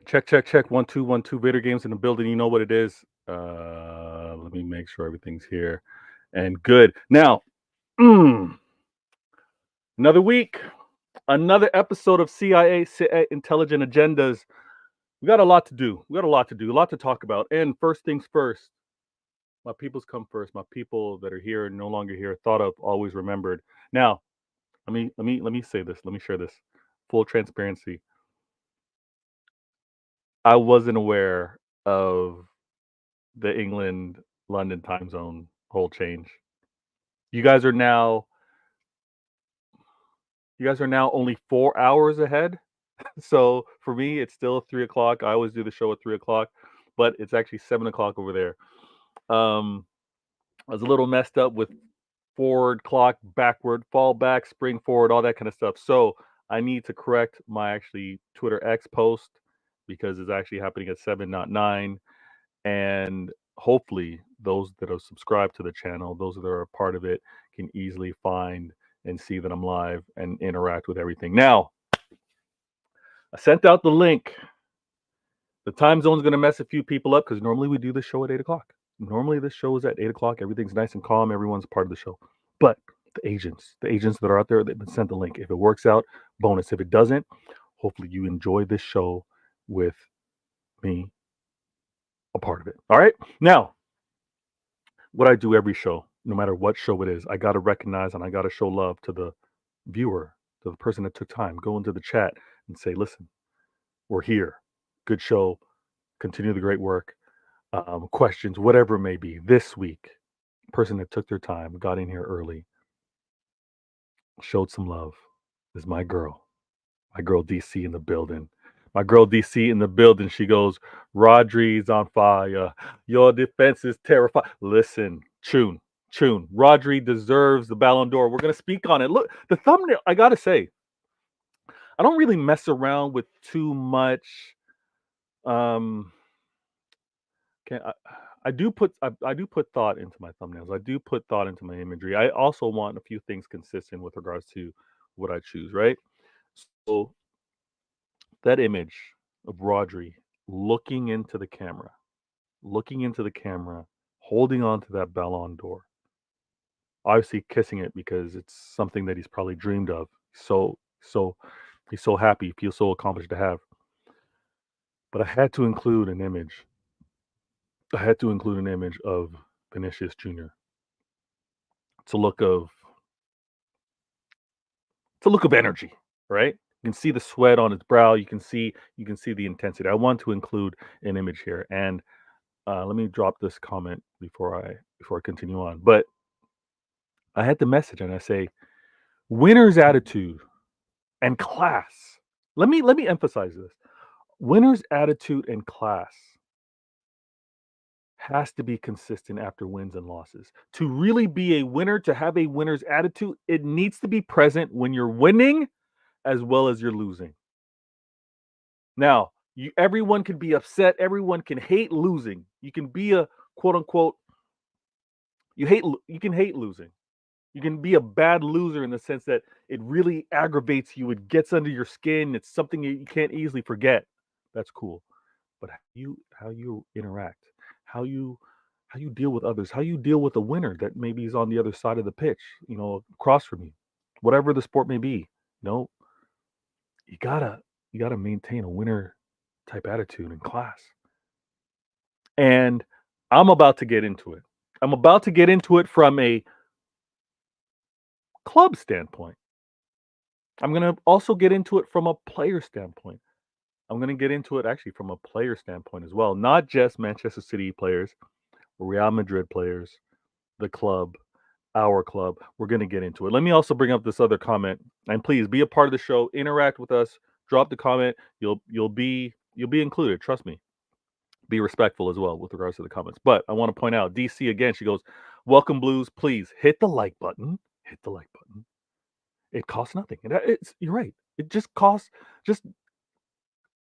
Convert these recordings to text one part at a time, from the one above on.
Check. 1 2 1 2. Vader Games in the building. You know what it is. Let me make sure everything's here and good. Now, another week, another episode of CIA Citeh Intelligent Agendas. We got a lot to do. A lot to talk about. And first things first, my peoples come first. My people that are here and no longer here, thought of, always remembered. Now, let me say this. Let me share this. Full transparency. I wasn't aware of the England London time zone whole change. You guys are now only 4 hours ahead. So for me, it's still 3 o'clock. I always do the show at 3 o'clock, but it's actually 7 o'clock over there. I was a little messed up with forward clock, backward, fall back, spring forward, all that kind of stuff. So I need to correct my actually Twitter X post because it's actually happening at 7, not 9. And hopefully those that are subscribed to the channel, those that are a part of it, can easily find and see that I'm live and interact with everything. Now, I sent out the link. The time zone is going to mess a few people up because normally we do the show at 8 o'clock. Normally this show is at 8 o'clock. Everything's nice and calm. Everyone's part of the show. But the agents that are out there, they've been sent the link. If it works out, bonus. If it doesn't, hopefully you enjoy this show with me a part of it. All right. Now, what I do every show, no matter what show it is, I got to recognize and I got to show love to the viewer, to the person that took time. Go into the chat and say, listen, we're here. Good show. Continue the great work. Questions, whatever it may be. This week, person that took their time, got in here early, showed some love is my girl DC in the building. My girl DC in the building. She goes, Rodri's on fire. Your defense is terrifying. Listen, tune. Rodri deserves the Ballon d'Or. We're going to speak on it. Look, the thumbnail, I got to say, I don't really mess around with too much. I do put thought into my thumbnails. I do put thought into my imagery. I also want a few things consistent with regards to what I choose, right? So that image of Rodri looking into the camera, holding on to that Ballon d'Or, obviously kissing it because it's something that he's probably dreamed of. So he's so happy, feels so accomplished to have. But I had to include an image. Of Vinicius Jr. It's a look of energy, right? You can see the sweat on his brow. You can see the intensity. I want to include an image here, and let me drop this comment before I continue on. But I had the message, and I say, winner's attitude and class. Let me emphasize this: winner's attitude and class has to be consistent after wins and losses. To really be a winner, to have a winner's attitude, it needs to be present when you're winning as well as you're losing. Now, everyone can be upset, everyone can hate losing. You can be a quote unquote you can hate losing. You can be a bad loser in the sense that it really aggravates you, it gets under your skin, it's something you can't easily forget. That's cool. But how you interact, how you deal with others, how you deal with a winner that maybe is on the other side of the pitch, across from you, whatever the sport may be, you gotta maintain a winner type attitude and class. And I'm about to get into it. I'm about to get into it from a club standpoint. I'm going to also get into it from a player standpoint. I'm going to get into it actually from a player standpoint as well, not just Manchester City players, Real Madrid players, the club, our club. We're going to get into it. Let me also bring up this other comment, and please be a part of the show. Interact with us. Drop the comment. You'll be included. Trust me. Be respectful as well with regards to the comments. But I want to point out, DC again. She goes, "Welcome, Blues. Please hit the like button. Hit the like button. It costs nothing. You're right. It just costs. Just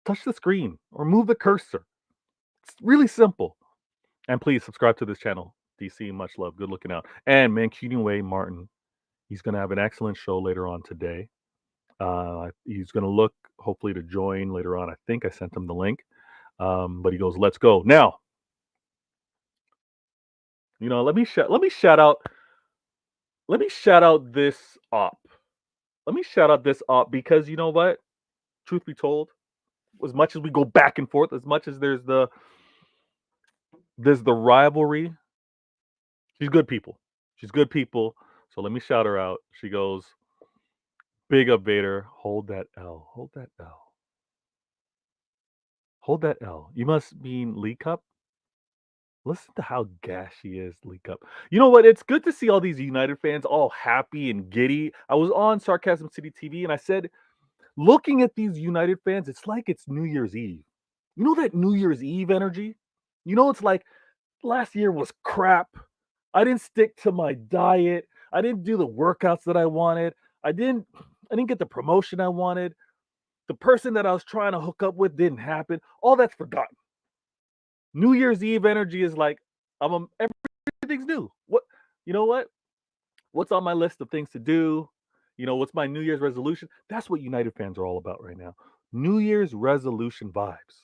touch the screen or move the cursor. It's really simple. And please subscribe to this channel. DC, much love. Good looking out. And Mancunian Way Martin, he's going to have an excellent show later on today. He's going to look hopefully to join later on. I think I sent him the link. But he goes, "Let's go." Now, let me shout out this op. Let me shout out this op because you know what? Truth be told, as much as we go back and forth, as much as there's the rivalry, she's good people. She's good people. So let me shout her out. She goes, "Big up Vader. Hold that L. Hold that L. Hold that L. You must mean League Cup. Listen to how gas she is, League Cup." You know what? It's good to see all these United fans all happy and giddy. I was on Sarcasm City TV and I said, looking at these United fans, it's like it's New Year's Eve. You know that New Year's Eve energy? You know, it's like last year was crap. I didn't stick to my diet. I didn't do the workouts that I wanted. I didn't get the promotion I wanted. The person that I was trying to hook up with didn't happen. All that's forgotten. New Year's Eve energy is like everything's new. What you know what? What's on my list of things to do? What's my New Year's resolution? That's what United fans are all about right now. New Year's resolution vibes.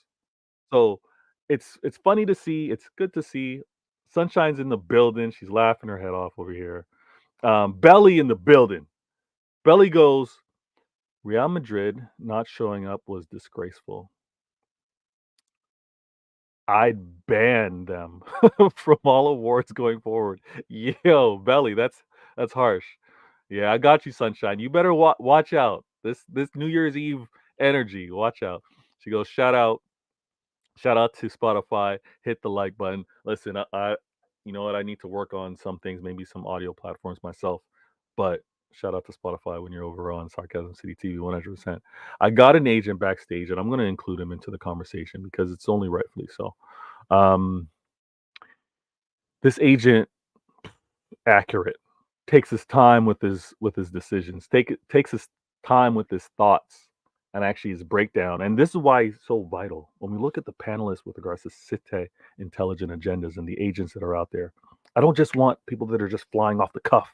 So it's funny to see. It's good to see. Sunshine's in the building. She's laughing her head off over here. Belly in the building. Belly goes, Real Madrid not showing up was disgraceful. I'd ban them from all awards going forward. Yo, Belly, that's harsh. Yeah, I got you, Sunshine. You better watch out. This New Year's Eve energy. Watch out. She goes, shout out to Spotify. Hit the like button. Listen, you know what? I need to work on some things, maybe some audio platforms myself. But shout out to Spotify when you're over on Sarcasm City TV 100%. I got an agent backstage, and I'm going to include him into the conversation because it's only rightfully so. Um, this agent accurate takes his time with his decisions. Takes his time with his thoughts and actually his breakdown. And this is why he's so vital. When we look at the panelists with regards to Citeh intelligent agendas and the agents that are out there, I don't just want people that are just flying off the cuff,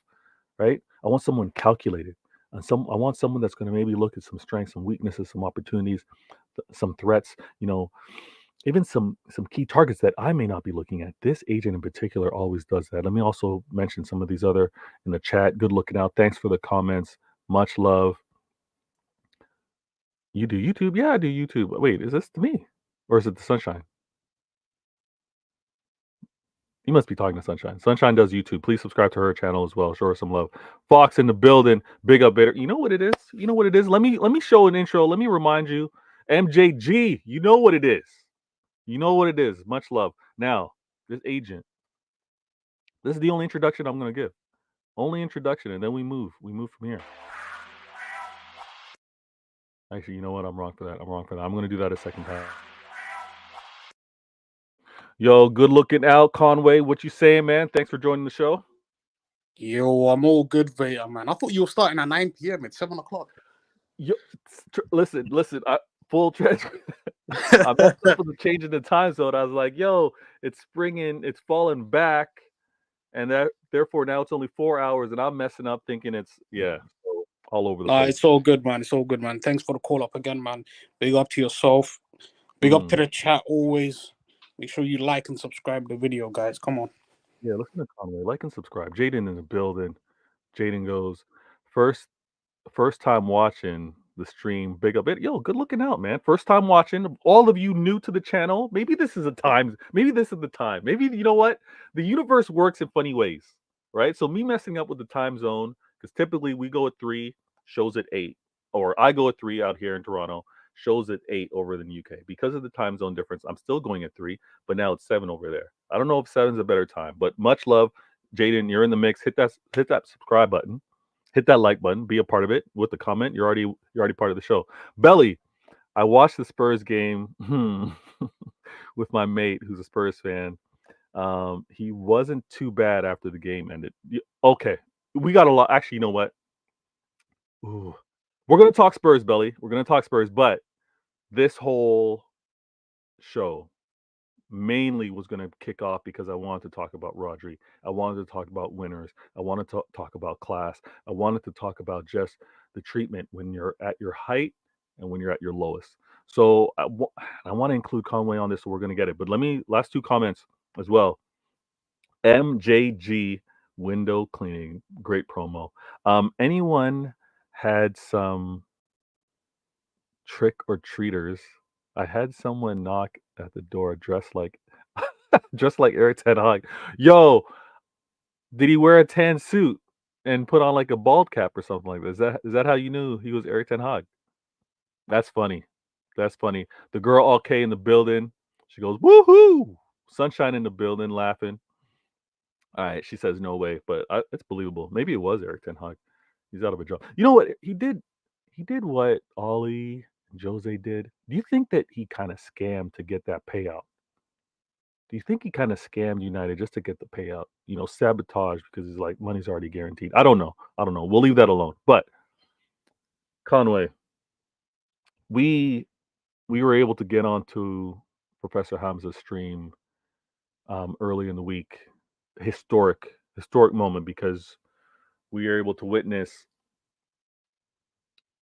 right? I want someone calculated. And I want someone that's going to maybe look at some strengths, some weaknesses, some opportunities, some threats, even some key targets that I may not be looking at. This agent in particular always does that. Let me also mention some of these other in the chat. Good looking out. Thanks for the comments. Much love. You do YouTube? Yeah, I do YouTube. Wait, is this to me? Or is it the Sunshine? You must be talking to Sunshine. Sunshine does YouTube. Please subscribe to her channel as well. Show her some love. Fox in the building. Big up Bitter. You know what it is? You know what it is? Let me show an intro. Let me remind you. MJG, you know what it is. You know what it is. Much love. Now, this agent. This is the only introduction I'm going to give. Only introduction, and then we move. We move from here. Actually, you know what? I'm wrong for that. I'm wrong for that. I'm going to do that a second time. Yo, good looking out, Conway. What you saying, man? Thanks for joining the show. Yo, I'm all good, Vader, man. I thought you were starting at 9 p.m. It's 7 o'clock. Yo, listen. Full transcript. I messed up with the change in the time zone. I was like, yo, it's springing, it's falling back, and therefore now it's only 4 hours, and I'm messing up thinking it's so all over the place. It's all good, man. It's all good, man. Thanks for the call up again, man. Big up to yourself. Big up to the chat always. Make sure you like and subscribe the video, guys. Come on. Yeah, listen to Conway. Like and subscribe. Jaden in the building. Jaden goes, first time watching the stream. Big up it. Yo, good looking out, man. First time watching. All of you new to the channel. Maybe this is the time. Maybe you know what? The universe works in funny ways, right? So me messing up with the time zone, because typically we go at 3, shows at 8. Or I go at 3 out here in Toronto, shows at 8 over in the UK. Because of the time zone difference, I'm still going at 3, but now it's 7 over there. I don't know if 7's a better time, but much love. Jaden, you're in the mix. Hit that subscribe button. Hit that like button. Be a part of it with the comment. You're already part of the show. Belly, I watched the Spurs game with my mate who's a Spurs fan. He wasn't too bad after the game ended. Okay, we got a lot. Actually, you know what? Ooh. We're gonna talk Spurs, Belly. We're gonna talk Spurs, but this whole show mainly was going to kick off because I wanted to talk about Rodri. I wanted to talk about winners. I wanted to talk about class. I wanted to talk about just the treatment when you're at your height and when you're at your lowest. So I want to include Conway on this, so we're going to get it. But last two comments as well. MJG window cleaning, great promo. Anyone had some trick or treaters? I had someone knock at the door dressed like just like Eric Ten Hag. Yo, did he wear a tan suit and put on like a bald cap or something like that? Is that how you knew he was Eric Ten Hag? That's funny. That's funny. The girl okay in the building. She goes, woohoo! Sunshine in the building, laughing. All right, she says no way, but it's believable. Maybe it was Eric Ten Hag. He's out of a job. You know what he did? He did what Ollie and Jose did. Do you think that he kind of scammed to get that payout? Do you think he kind of scammed United just to get the payout? You know, sabotage because he's like money's already guaranteed. I don't know. I don't know. We'll leave that alone. But Conway, we we were able to get onto Professor Hamza's stream early in the week. Historic moment because we are able to witness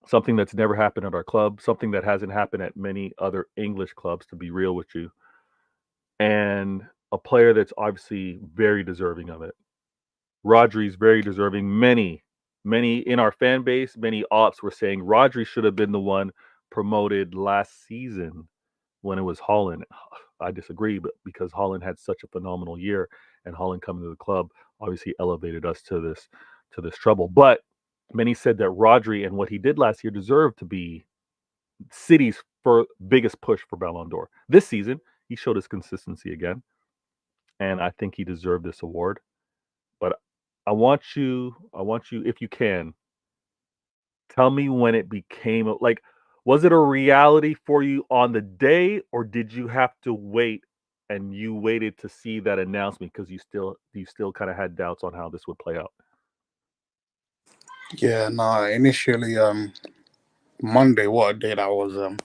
something that's never happened at our club, something that hasn't happened at many other English clubs, to be real with you, and a player that's obviously very deserving of it. Rodri's very deserving. Many in our fan base, many ops were saying Rodri should have been the one promoted last season when it was Holland. I disagree, but because Holland had such a phenomenal year and Holland coming to the club obviously elevated us to this trouble. But many said that Rodri and what he did last year deserved to be City's biggest push for Ballon d'Or. This season, he showed his consistency again, and I think he deserved this award. But I want you, if you can, tell me when it became like, was it a reality for you on the day, or did you have to wait and you waited to see that announcement because you still kind of had doubts on how this would play out? Yeah, no, initially, Monday, what a day that was.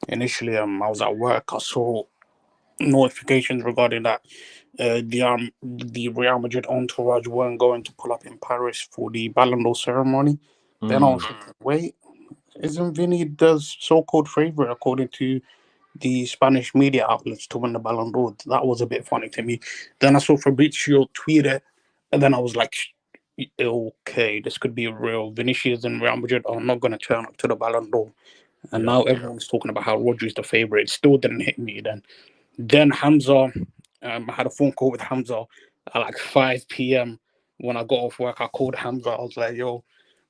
Initially, I was at work. I saw notifications regarding that the Real Madrid entourage weren't going to pull up in Paris for the Ballon d'Or ceremony. Then I was thinking, wait, isn't Vinny the so-called favorite according to the Spanish media outlets to win the Ballon d'Or? That was a bit funny to me. Then I saw Fabrizio tweet it, and then I was like, okay, this could be real. Vinicius and Real Madrid are not going to turn up to the Ballon d'Or. And Yeah. now everyone's talking about how Rodri's the favorite. It still didn't hit me then. Then Hamza, I had a phone call with Hamza at like 5 p.m. When I got off work, I called Hamza. I was like, yo,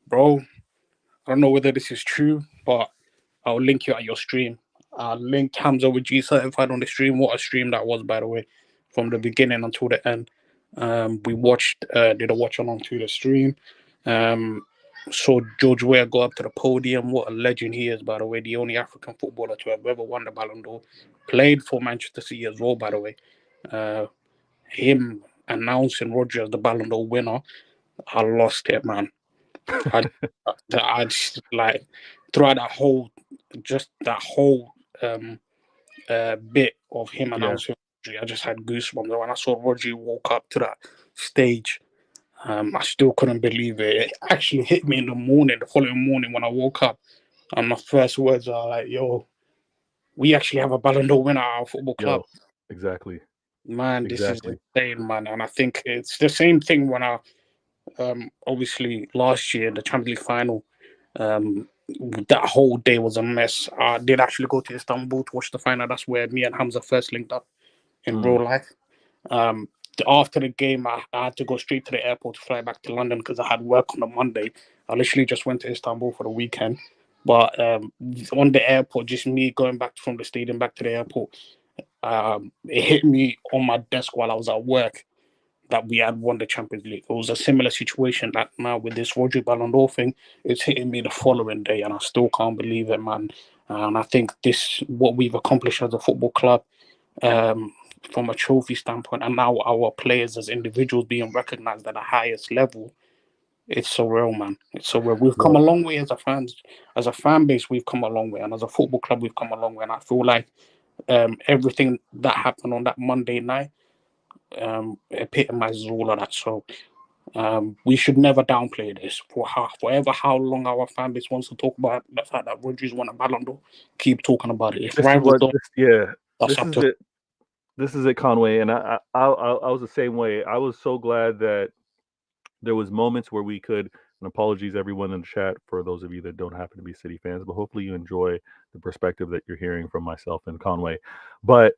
bro, I don't know whether this is true, but I'll link you at your stream. I linked Hamza with G Certified on the stream. What a stream that was, by the way, from the beginning until the end. We did a watch along to the stream. Saw George Weah go up to the podium. What a legend he is, by the way. The only African footballer to have ever won the Ballon d'Or. Played for Manchester City as well, by the way. Him announcing Rodri as the Ballon d'Or winner, I lost it, man. I just like throughout that whole bit of him Yeah. announcing Rodri, I just had goosebumps when I saw Rodri walk up to that stage. I still couldn't believe it. It actually hit me in the following morning when I woke up, and my first words are like, "Yo, we actually have a Ballon d'Or winner at our football club." Yo, exactly. Man, this is Exactly. insane, man. And I think it's the same thing when I obviously last year the Champions League final. That whole day was a mess. I did actually go to Istanbul to watch the final. That's where me and Hamza first linked up in Mm. real life. Um, After the game, I had to go straight to the airport to fly back to London because I had work on a Monday. I literally just went to Istanbul for the weekend. But on the airport, just me going back from the stadium back to the airport, it hit me on my desk while I was at work that we had won the Champions League. It was a similar situation that now with this Rodri Ballon d'Or thing, it's hitting me the following day, and I still can't believe it, man. And I think this, what we've accomplished as a football club, um, from a trophy standpoint, and now our players as individuals being recognised at the highest level, it's surreal, man. It's surreal. We've come Well, a long way as a fan base. We've come a long way, and as a football club, we've come a long way. And I feel like everything that happened on that Monday night epitomizes all of that. So We should never downplay this. How long our fan base wants to talk about the fact that Rodri's won a Ballon d'Or, keep talking about it. If This is rivals what don't, this yeah, that's this up is to. it. This is it, Conway, and I was the same way. I was so glad that there was moments where we could, and apologies everyone in the chat for those of you that don't happen to be City fans, but hopefully you enjoy the perspective that you're hearing from myself and Conway. But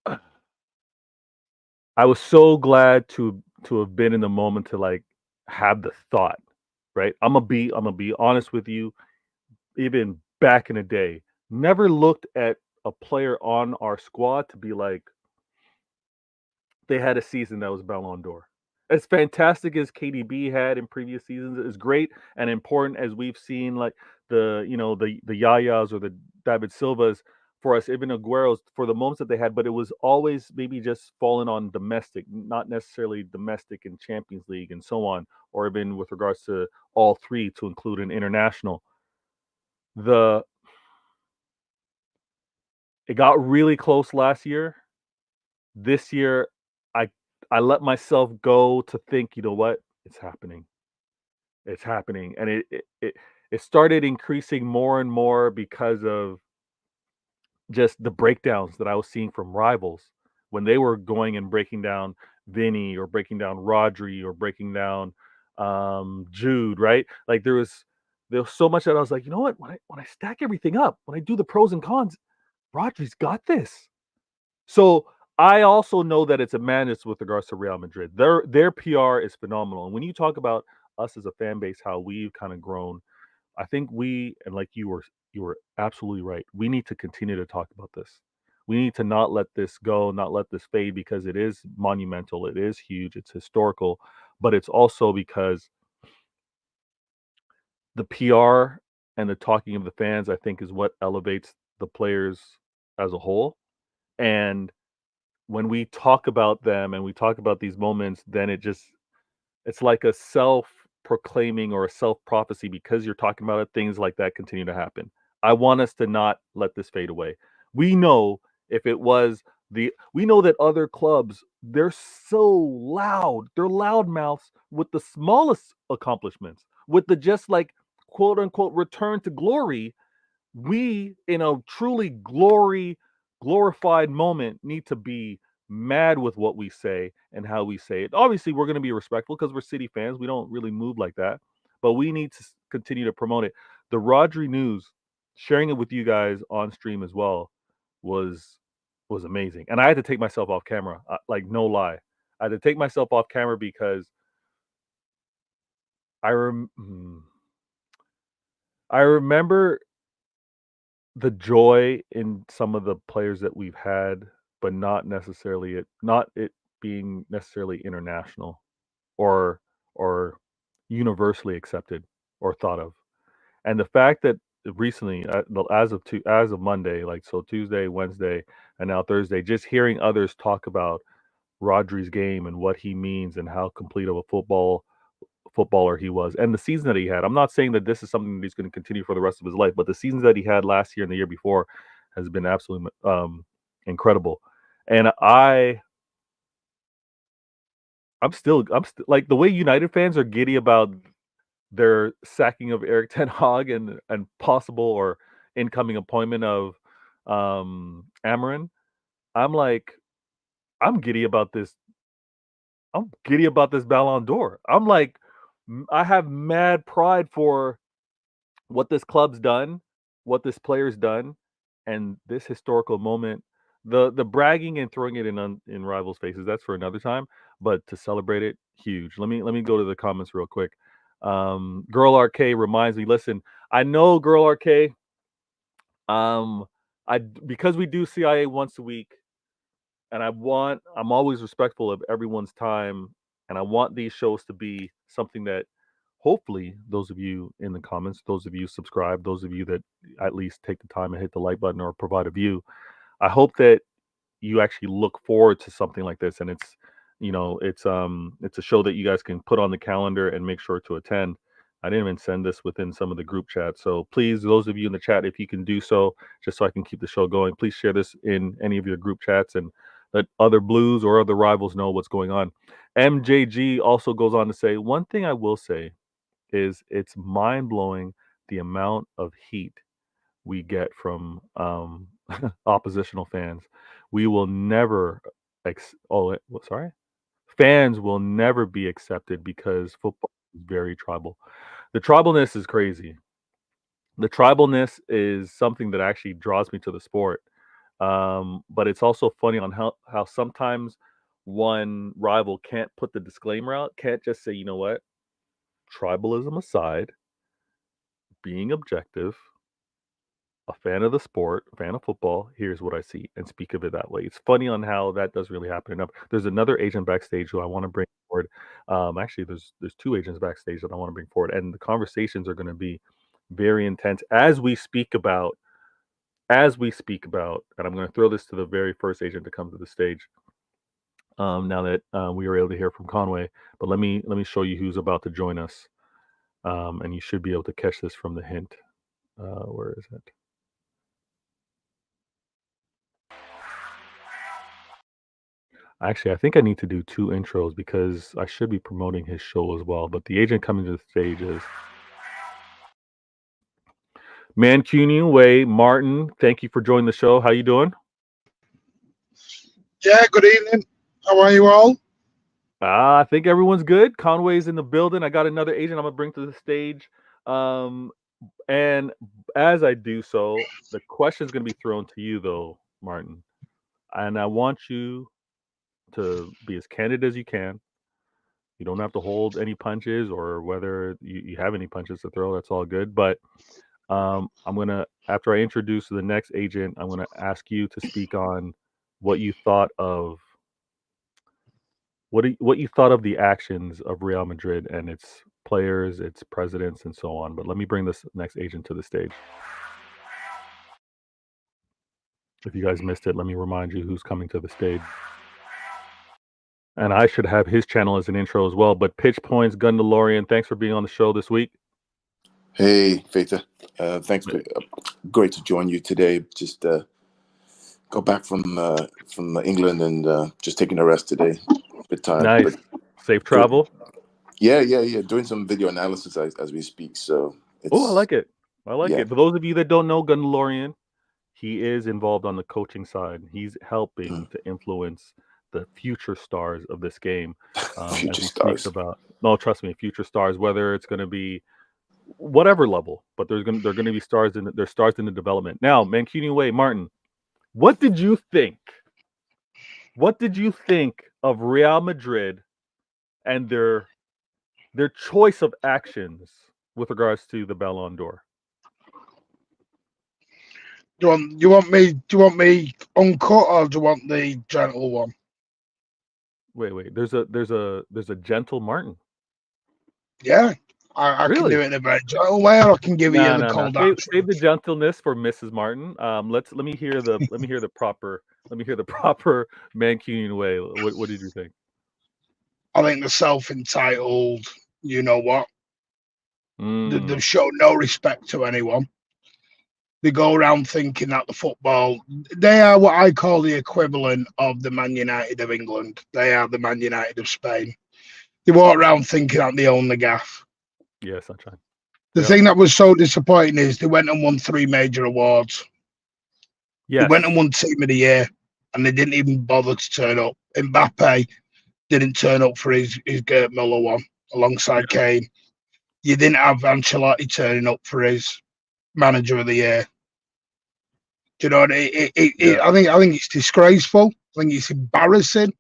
I was so glad to have been in the moment to like have the thought, right? I'm gonna be honest with you. Even back in the day, never looked at a player on our squad to be like they had a season that was Ballon d'Or. As fantastic as KDB had in previous seasons, as great and important as we've seen, like the Yayas or the David Silvas for us, even Aguero's for the moments that they had, but it was always maybe just falling on domestic, not necessarily domestic in Champions League and so on, or even with regards to all three to include an international. The It got really close last year. This year, I I let myself go to think, you know what? It's happening. It's happening. And it started increasing more and more because of just the breakdowns that I was seeing from rivals when they were going and breaking down Vinny or breaking down Rodri or breaking down Jude, right? Like there was so much that I was like, you know what? When I stack everything up, when I do the pros and cons, Rodri's got this. So I also know that it's a madness with regards to Real Madrid. Their PR is phenomenal. And when you talk about us as a fan base, how we've kind of grown, I think we and like you were absolutely right. We need to continue to talk about this. We need to not let this go, not let this fade because it is monumental, it is huge, it's historical, but it's also because the PR and the talking of the fans, I think, is what elevates the players as a whole. And when we talk about them and we talk about these moments, then it's like a self-proclaiming or a self-prophecy because you're talking about it, things like that continue to happen. I want us to not let this fade away. We know if it was we know that other clubs, they're so loud. They're loud mouths with the smallest accomplishments, with the just like quote unquote return to glory. We in a truly glorified moment need to be mad with what we say and how we say it. Obviously we're going to be respectful because we're City fans, we don't really move like that, but we need to continue to promote it. The Rodri news, sharing it with you guys on stream as well, was was amazing, and I had to take myself off camera, like no lie. I had to take myself off camera because i rem- mm, I remember the joy in some of the players that we've had, but not it being necessarily international or or universally accepted or thought of. And the fact that recently, as of Monday, like so Tuesday, Wednesday, and now Thursday, just hearing others talk about Rodri's game and what he means and how complete of a footballer he was and the season that he had. I'm not saying that this is something that he's going to continue for the rest of his life, but the seasons that he had last year and the year before has been absolutely incredible. And I'm still like the way United fans are giddy about their sacking of Eric Ten Hag and possible or incoming appointment of Amarin. I'm like I'm giddy about this. I'm giddy about this Ballon d'Or. I'm like I have mad pride for what this club's done, what this player's done, and this historical moment. The bragging and throwing it in rivals' faces, that's for another time. But to celebrate it, huge. Let me go to the comments real quick. Girl RK reminds me. Listen, I know Girl RK. Um, because we do CIA once a week, and I'm always respectful of everyone's time, and I want these shows to be something that hopefully those of you in the comments, those of you subscribe, those of you that at least take the time and hit the like button or provide a view, I hope that you actually look forward to something like this, and it's a show that you guys can put on the calendar and make sure to attend. I didn't even send this within some of the group chats, so please, those of you in the chat, if you can do so, just so I can keep the show going, please share this in any of your group chats and let other Blues or other rivals know what's going on. MJG also goes on to say, one thing I will say is it's mind blowing the amount of heat we get from oppositional fans. We will never, sorry, fans will never be accepted because football is very tribal. The tribalness is crazy. The tribalness is something that actually draws me to the sport. But it's also funny on how sometimes one rival can't put the disclaimer out, can't just say, you know what, tribalism aside, being objective, a fan of the sport, a fan of football, here's what I see, and speak of it that way. It's funny on how that does really happen enough. There's another agent backstage who I want to bring forward. Actually, there's two agents backstage that I want to bring forward, and the conversations are going to be very intense as we speak about, and I'm going to throw this to the very first agent to come to the stage. Now that we were able to hear from Conway, but let me show you who's about to join us, and you should be able to catch this from the hint. Where is it? Actually, I think I need to do two intros because I should be promoting his show as well. But the agent coming to the stage is Mancunian Way Martin. Thank you for joining the show. How you doing? Yeah, good evening. How are you all? I think everyone's good. Conway's in the building. I got another agent I'm gonna bring to the stage. And as I do so, the question's gonna be thrown to you though, Martin. And I want you to be as candid as you can. You don't have to hold any punches or whether you have any punches to throw. That's all good. But I'm gonna, after I introduce the next agent, I'm gonna ask you to speak on what you thought of what you thought of the actions of Real Madrid and its players, its presidents, and so on. But let me bring this next agent to the stage. If you guys missed it, let me remind you who's coming to the stage. And I should have his channel as an intro as well. But Pitch Points, Gundalorian, thanks for being on the show this week. Hey, Feta. Thanks. Great to join you today. Just got back from England and just taking a rest today. Bit tired. Nice. But safe travel. Yeah. Doing some video analysis as we speak. So I like it. I like it. For those of you that don't know Gundalorian, he is involved on the coaching side. He's helping to influence the future stars of this game. Future stars. Trust me, future stars. Whether it's going to be whatever level, but they're going to be stars in the development. Now, Mancunian Way, Martin, what did you think? What did you think of Real Madrid and their choice of actions with regards to the Ballon d'Or? Do you want me uncut or do you want the gentle one? Wait. There's a gentle Martin. Yeah. I really? Can do it in a very gentle way, or I can give you the cold answer. Save the gentleness for Mrs. Martin. Let me hear the proper Mancunian way. What did you think? I think the self-entitled, you know what? They show no respect to anyone. They go around thinking that the football, they are what I call the equivalent of the Man United of England. They are the Man United of Spain. They walk around thinking that they own the gaff. Yeah, sunshine. The thing that was so disappointing is they went and won 3 major awards. Yes. They went and won Team of the Year, and they didn't even bother to turn up. Mbappe didn't turn up for his Gerd Muller one alongside Kane. You didn't have Ancelotti turning up for his Manager of the Year. Do you know what I think it's disgraceful. I think it's embarrassing.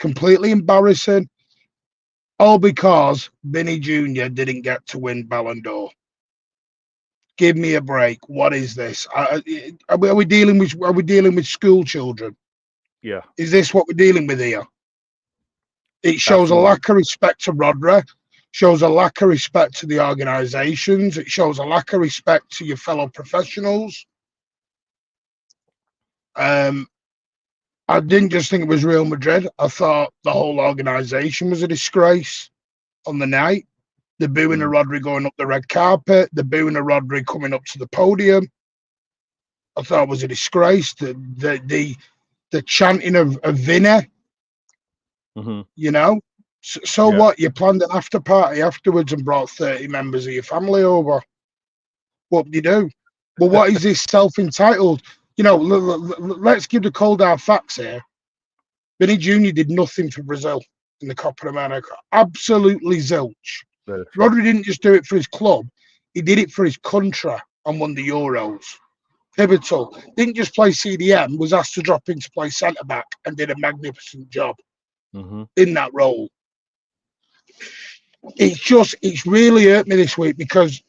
Completely embarrassing. All because Vinny Jr. didn't get to win Ballon d'Or. Give me a break. What is this? Are we dealing with school children? Yeah. Is this what we're dealing with here? It shows a lack of respect to Rodri. Shows a lack of respect to the organisations. It shows a lack of respect to your fellow professionals. I didn't just think it was Real Madrid. I thought the whole organisation was a disgrace on the night. The booing of Rodri going up the red carpet. The booing of Rodri coming up to the podium. I thought it was a disgrace. The the chanting of Vinny, you know. So Yeah. what? You planned an after party afterwards and brought 30 members of your family over. What do you do? Well, what is this self-entitled? You know, let's give the cold hard facts here. Vinny Jr. did nothing for Brazil in the Copa America. Absolutely zilch. Rodri didn't just do it for his club. He did it for his country and won the Euros. Pivotal. Didn't just play CDM, was asked to drop in to play centre-back and did a magnificent job in that role. It's really hurt me this week because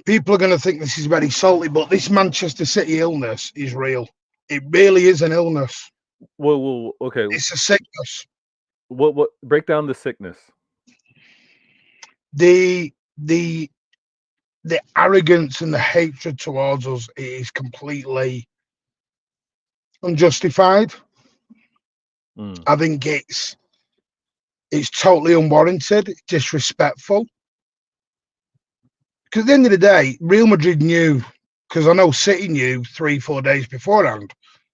people are going to think this is very salty, but this Manchester City illness is real. It really is an illness. Well, okay. It's a sickness. What break down the sickness? The arrogance and the hatred towards us is completely unjustified. I think it's totally unwarranted, disrespectful. Because at the end of the day, Real Madrid knew, because I know City knew 3-4 days beforehand,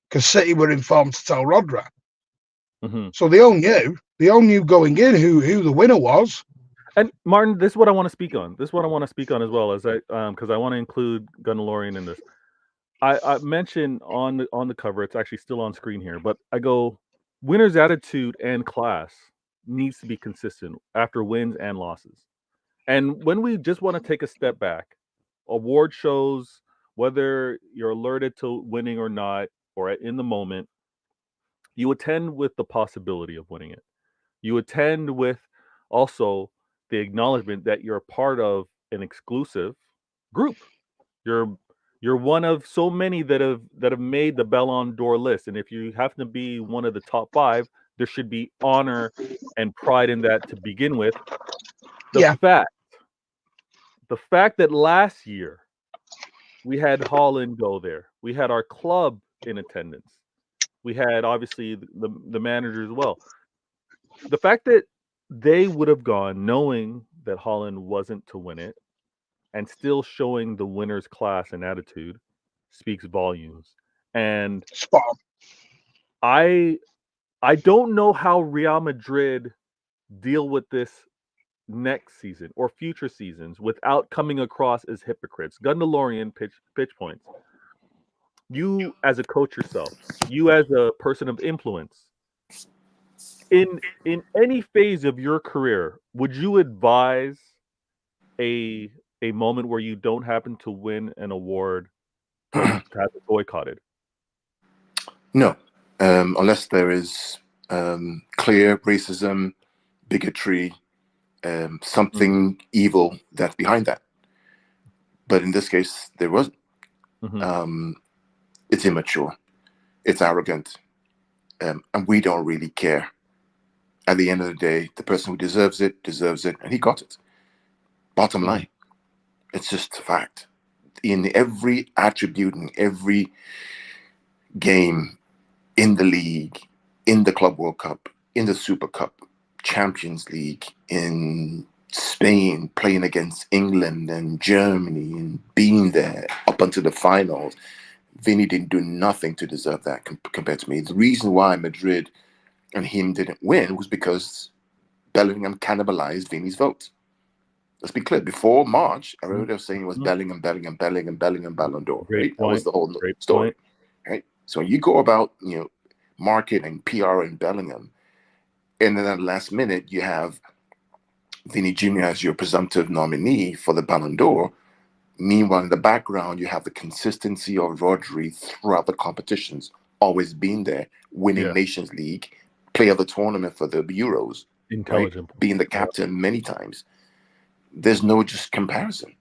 because City were informed to tell Rodri. So they all knew going in who the winner was. And Martin, this is what I want to speak on. This is what I want to speak on as well, as because I want to include Gunnar in this. I mentioned on the cover, it's actually still on screen here, but I go, winner's attitude and class needs to be consistent after wins and losses. And when we just want to take a step back, award shows, whether you're alerted to winning or not, or in the moment, you attend with the possibility of winning it. You attend with also the acknowledgement that you're a part of an exclusive group. You're one of so many that have made the Ballon d'Or list, and if you happen to be one of the top 5, there should be honor and pride in that to begin with. The fact that last year we had Haaland go there, we had our club in attendance, we had obviously the manager as well. The fact that they would have gone knowing that Haaland wasn't to win it and still showing the winner's class and attitude speaks volumes. And I don't know how Real Madrid deal with this next season or future seasons without coming across as hypocrites. Gunnar pitch points. You as a coach yourself, you as a person of influence, in any phase of your career, would you advise a moment where you don't happen to win an award or you have it boycotted? No, unless there is clear racism, bigotry, something evil that's behind that. But in this case, there wasn't. It's immature, it's arrogant, and we don't really care. At the end of the day, the person who deserves it, and he got it. Bottom line, it's just a fact. In every attribute, in every game, in the league, in the Club World Cup, in the Super Cup, Champions League, in Spain, playing against England and Germany and being there up until the finals, Vinny didn't do nothing to deserve that compared to me. The reason why Madrid and him didn't win was because Bellingham cannibalized Vinny's vote. Let's be clear. Before March, everybody was saying it was Bellingham, Ballon d'Or. Right? That was the whole story. Right? So you go about, marketing, PR and Bellingham, and then at the last minute you have Vinny Jr. as your presumptive nominee for the Ballon d'Or. Meanwhile, in the background, you have the consistency of Rodri throughout the competitions, always being there, winning Nations League, player of the tournament for the Euros, right? Being the captain many times. There's no just comparison.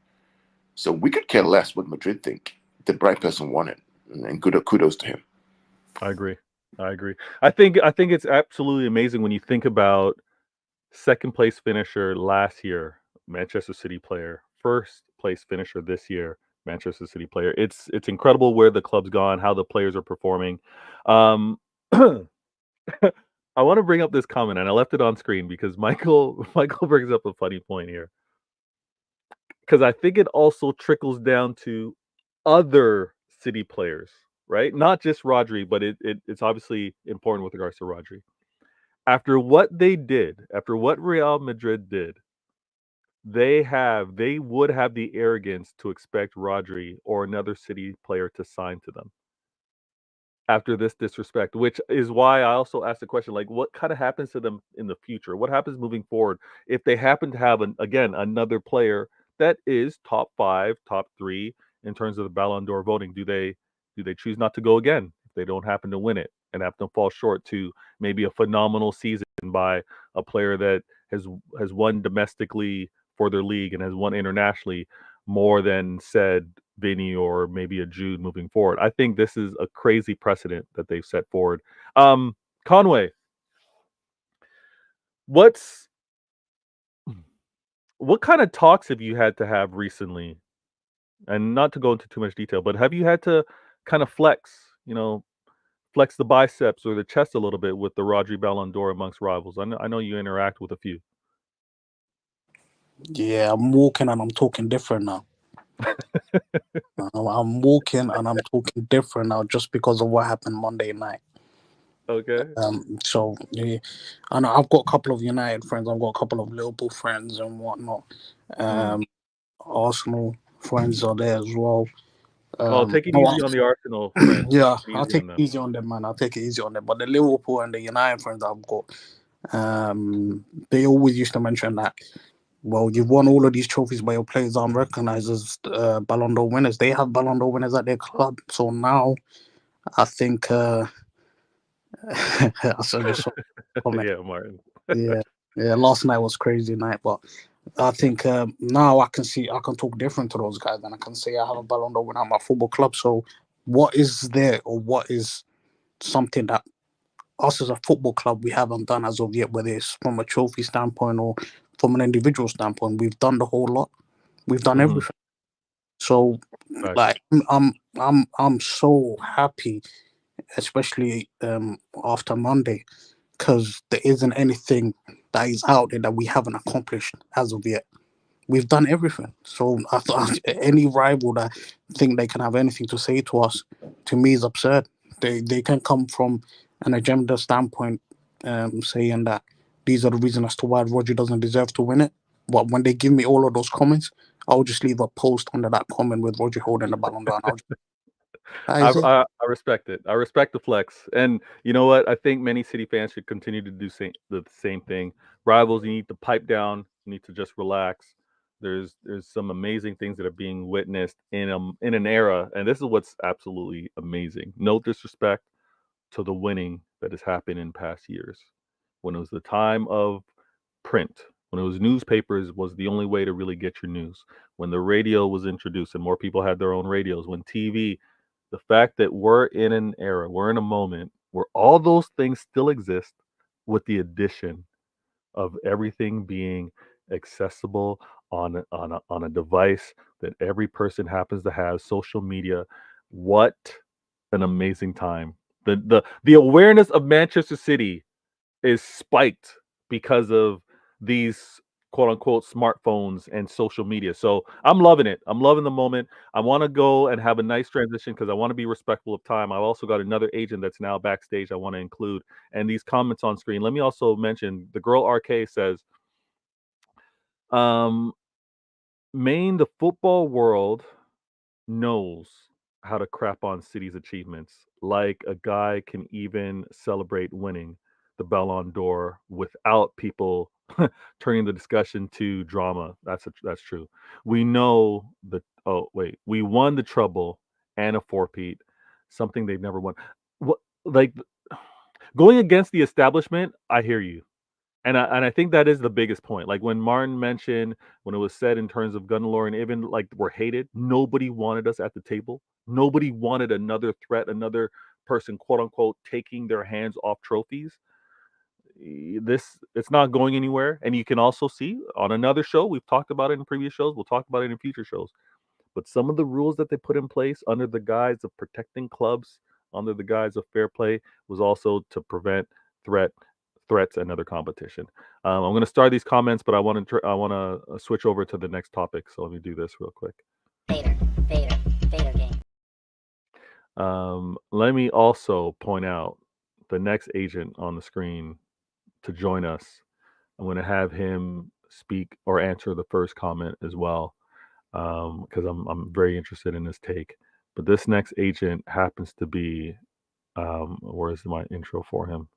So we could care less what Madrid think. The bright person won it, and kudos to him. I agree. I think it's absolutely amazing when you think about second place finisher last year, Manchester City player, first place finisher this year, Manchester City player. It's incredible where the club's gone, how the players are performing. I want to bring up this comment, and I left it on screen because Michael brings up a funny point here. Because I think it also trickles down to other City players right? Not just Rodri, but it's obviously important with regards to Rodri. After what they did, after what Real Madrid did, they would have the arrogance to expect Rodri or another City player to sign to them after this disrespect, which is why I also asked the question, like, what kind of happens to them in the future? What happens moving forward if they happen to have again another player that is top 5, top 3 in terms of the Ballon d'Or voting? Do they choose not to go again if they don't happen to win it and have to fall short to maybe a phenomenal season by a player that has won domestically for their league and has won internationally more than said Vinny or maybe a Jude moving forward? I think this is a crazy precedent that they've set forward. Conway, what kind of talks have you had to have recently? And not to go into too much detail, but have you had to kind of flex the biceps or the chest a little bit with the Rodri Ballon d'Or amongst rivals? I know you interact with a few. Yeah, I'm walking and I'm talking different now. I'm walking and I'm talking different now just because of what happened Monday night. Okay. So yeah, and I've got a couple of United friends. I've got a couple of Liverpool friends and whatnot. Arsenal friends are there as well. Take it easy on the Arsenal friends. Yeah, Take it I'll easy take on it them. easy on them, man. I'll take it easy on them. But the Liverpool and the United friends I've got, they always used to mention that, well, you've won all of these trophies, but your players aren't recognized as Ballon d'Or winners. They have Ballon d'Or winners at their club. So now I think I said this comment. Yeah, Martin. Yeah, yeah. Last night was crazy night, but I think now I can talk different to those guys, and I can say I have a Ballon d'Or winner at my football club. So what is there, or what is something that us as a football club we haven't done as of yet, whether it's from a trophy standpoint or from an individual standpoint? We've done the whole lot. We've done everything. So Facts. like I'm so happy, especially after Monday, because there isn't anything that is out there that we haven't accomplished as of yet. We've done everything. So I thought any rival that think they can have anything to say to us, to me, is absurd. They can come from an agenda standpoint, saying that these are the reasons as to why Roger doesn't deserve to win it. But when they give me all of those comments, I'll just leave a post under that comment with Roger holding the Ballon d'Or. I respect it. I respect the flex, and you know what? I think many City fans should continue to do the same thing. Rivals, you need to pipe down. You need to just relax. There's some amazing things that are being witnessed in an era, and this is what's absolutely amazing. No disrespect to the winning that has happened in past years, when it was the time of print, when it was newspapers was the only way to really get your news, when the radio was introduced and more people had their own radios, when TV, the fact that we're in an era, we're in a moment where all those things still exist with the addition of everything being accessible on a device that every person happens to have, social media. What an amazing time. The awareness of Manchester City is spiked because of these quote unquote smartphones and social media. So I'm loving it. I'm loving the moment. I want to go and have a nice transition because I want to be respectful of time. I've also got another agent that's now backstage I want to include. And these comments on screen. Let me also mention the girl RK says, Maine, the football world knows how to crap on City's achievements. Like a guy can even celebrate winning the Ballon d'Or without people turning the discussion to drama. That's true. We know that. Oh wait, we won the treble and a four-peat, something they've never won. What like going against the establishment? I hear you. And I think that is the biggest point. Like when Martin mentioned, when it was said in terms of Gunnar and even like we're hated, nobody wanted us at the table. Nobody wanted another threat, another person, quote unquote, taking their hands off trophies. This it's not going anywhere. And you can also see on another show, we've talked about it in previous shows, we'll talk about it in future shows. But some of the rules that they put in place under the guise of protecting clubs, under the guise of fair play, was also to prevent threats and other competition. I'm going to start these comments, but I want to switch over to the next topic. So let me do this real quick. Vader game. Let me also point out the next agent on the screen to join us. I'm going to have him speak or answer the first comment as well, because I'm very interested in his take. But this next agent happens to be, where's my intro for him?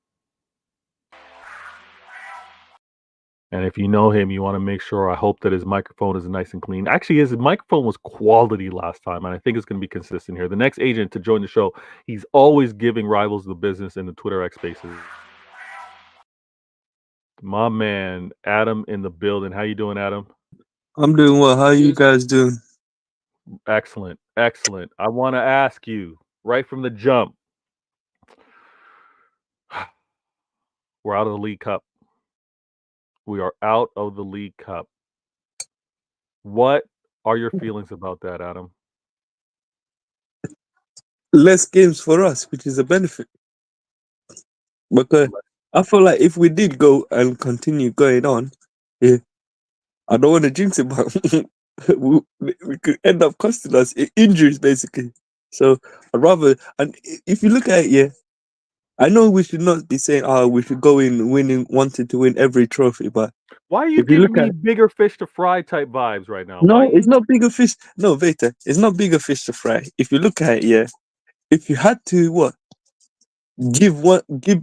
And if you know him, you want to make sure, I hope that his microphone is nice and clean. Actually, his microphone was quality last time, and I think it's going to be consistent here. The next agent to join the show, he's always giving rivals the business in the Twitter X Spaces. My man, Adam in the building. How you doing, Adam? I'm doing well. How are you guys doing? Excellent, excellent. I want to ask you, right from the jump, we're out of the League Cup. We are out of the League Cup. What are your feelings about that, Adam? Less games for us, which is a benefit. Because I feel like if we did go and continue going on, yeah, I don't want to jinx it, but we could end up costing us injuries, basically. So I'd rather, and if you look at it, yeah, I know we should not be saying, we should go in wanting to win every trophy, but why are you giving me bigger fish to fry type vibes right now? No, it's not bigger fish. No, Veta, it's not bigger fish to fry. If you look at it, yeah, if you had to give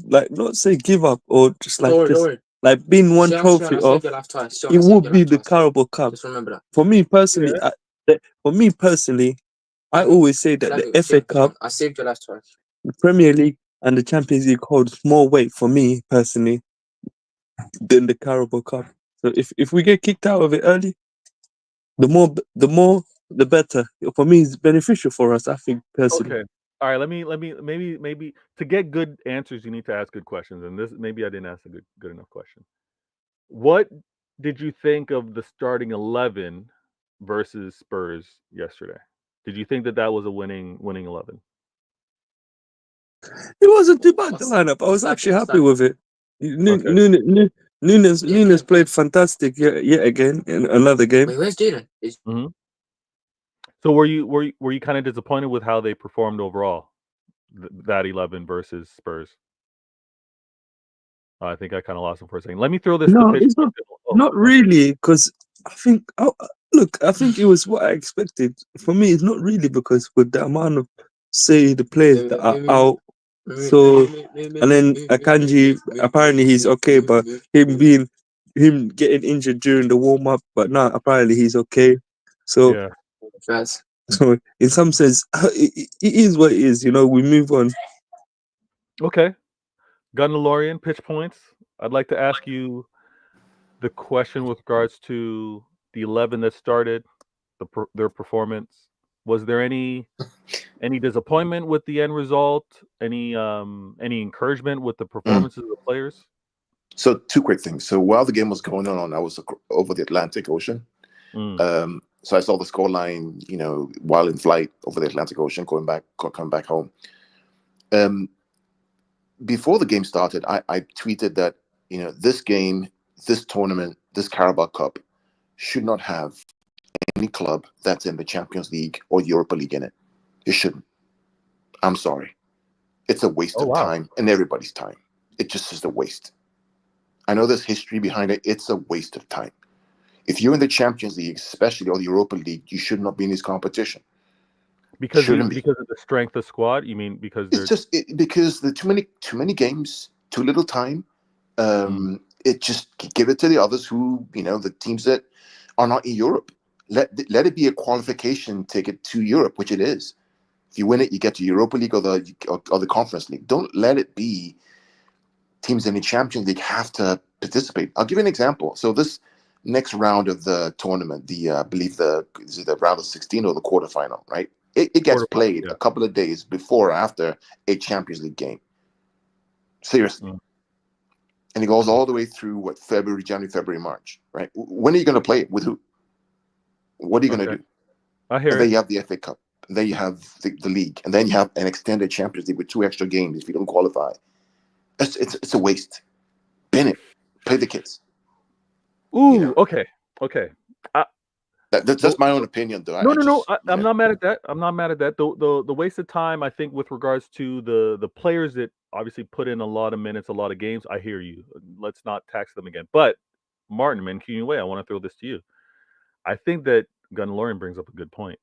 like, not say give up or just like like being one trophy off, it would be the Carabao Cup. Just remember that. For me personally, I always say that the FA Cup, I saved your life twice. The Premier League and the Champions League holds more weight for me personally than the Carabao Cup. So if we get kicked out of it early, the more the better. For me, it's beneficial for us, I think, personally. Okay. All right, let me maybe to get good answers, you need to ask good questions. And this, maybe I didn't ask a good enough question. What did you think of the starting 11 versus Spurs yesterday? Did you think that was a winning 11? It wasn't too bad, the lineup. I was actually happy with it. Nunes played fantastic yet again in another game. Wait, where's Jalen? So were you kind of disappointed with how they performed overall? That 11 versus Spurs. I think I kind of lost him for a second. Let me throw this. No, it's not really, because I think. I think it was what I expected. For me, it's not really, because with the amount of the players that are out. So, and then Akanji, apparently he's okay, but him getting injured during the warm up, but now apparently he's okay. So, yeah. So in some sense, it is what it is. We move on. Okay, Gundalorian, pitch points. I'd like to ask you the question with regards to the 11 that started, their performance. Was there any disappointment with the end result? Any encouragement with the performances of the players? So two quick things. So while the game was going on, I was over the Atlantic Ocean. So I saw the scoreline, while in flight over the Atlantic Ocean, coming back home. Before the game started, I tweeted that this game, this tournament, this Carabao Cup should not have any club that's in the Champions League or Europa League in it. It shouldn't. I'm sorry. It's a waste of time and everybody's time. It just is a waste. I know there's history behind it. It's a waste of time. If you're in the Champions League, especially, or the Europa League, you should not be in this competition. Because of the strength of squad? You mean because it's just because the too many games, too little time. It just give it to the others who, the teams that are not in Europe. Let it be a qualification ticket to Europe, which it is. If you win it, you get to Europa League or the Conference League. Don't let it be teams in the Champions League have to participate. I'll give you an example. So this next round of the tournament, I believe is it the round of 16 or the quarterfinal, right? It gets played a couple of days before or after a Champions League game. Seriously. And it goes all the way through January, February, March, right? When are you going to play it? With who? What are you going to do? I hear and then you have the FA Cup. And then you have the league. And then you have an extended Champions League with 2 extra games if you don't qualify. It's a waste. Bin it. Play the kids. Ooh, okay. That's my own opinion, though. I'm not mad at that. I'm not mad at that. The waste of time, I think, with regards to the players that obviously put in a lot of minutes, a lot of games. I hear you. Let's not tax them again. But Martin Mancuso, I want to throw this to you. I think that Gunn brings up a good point.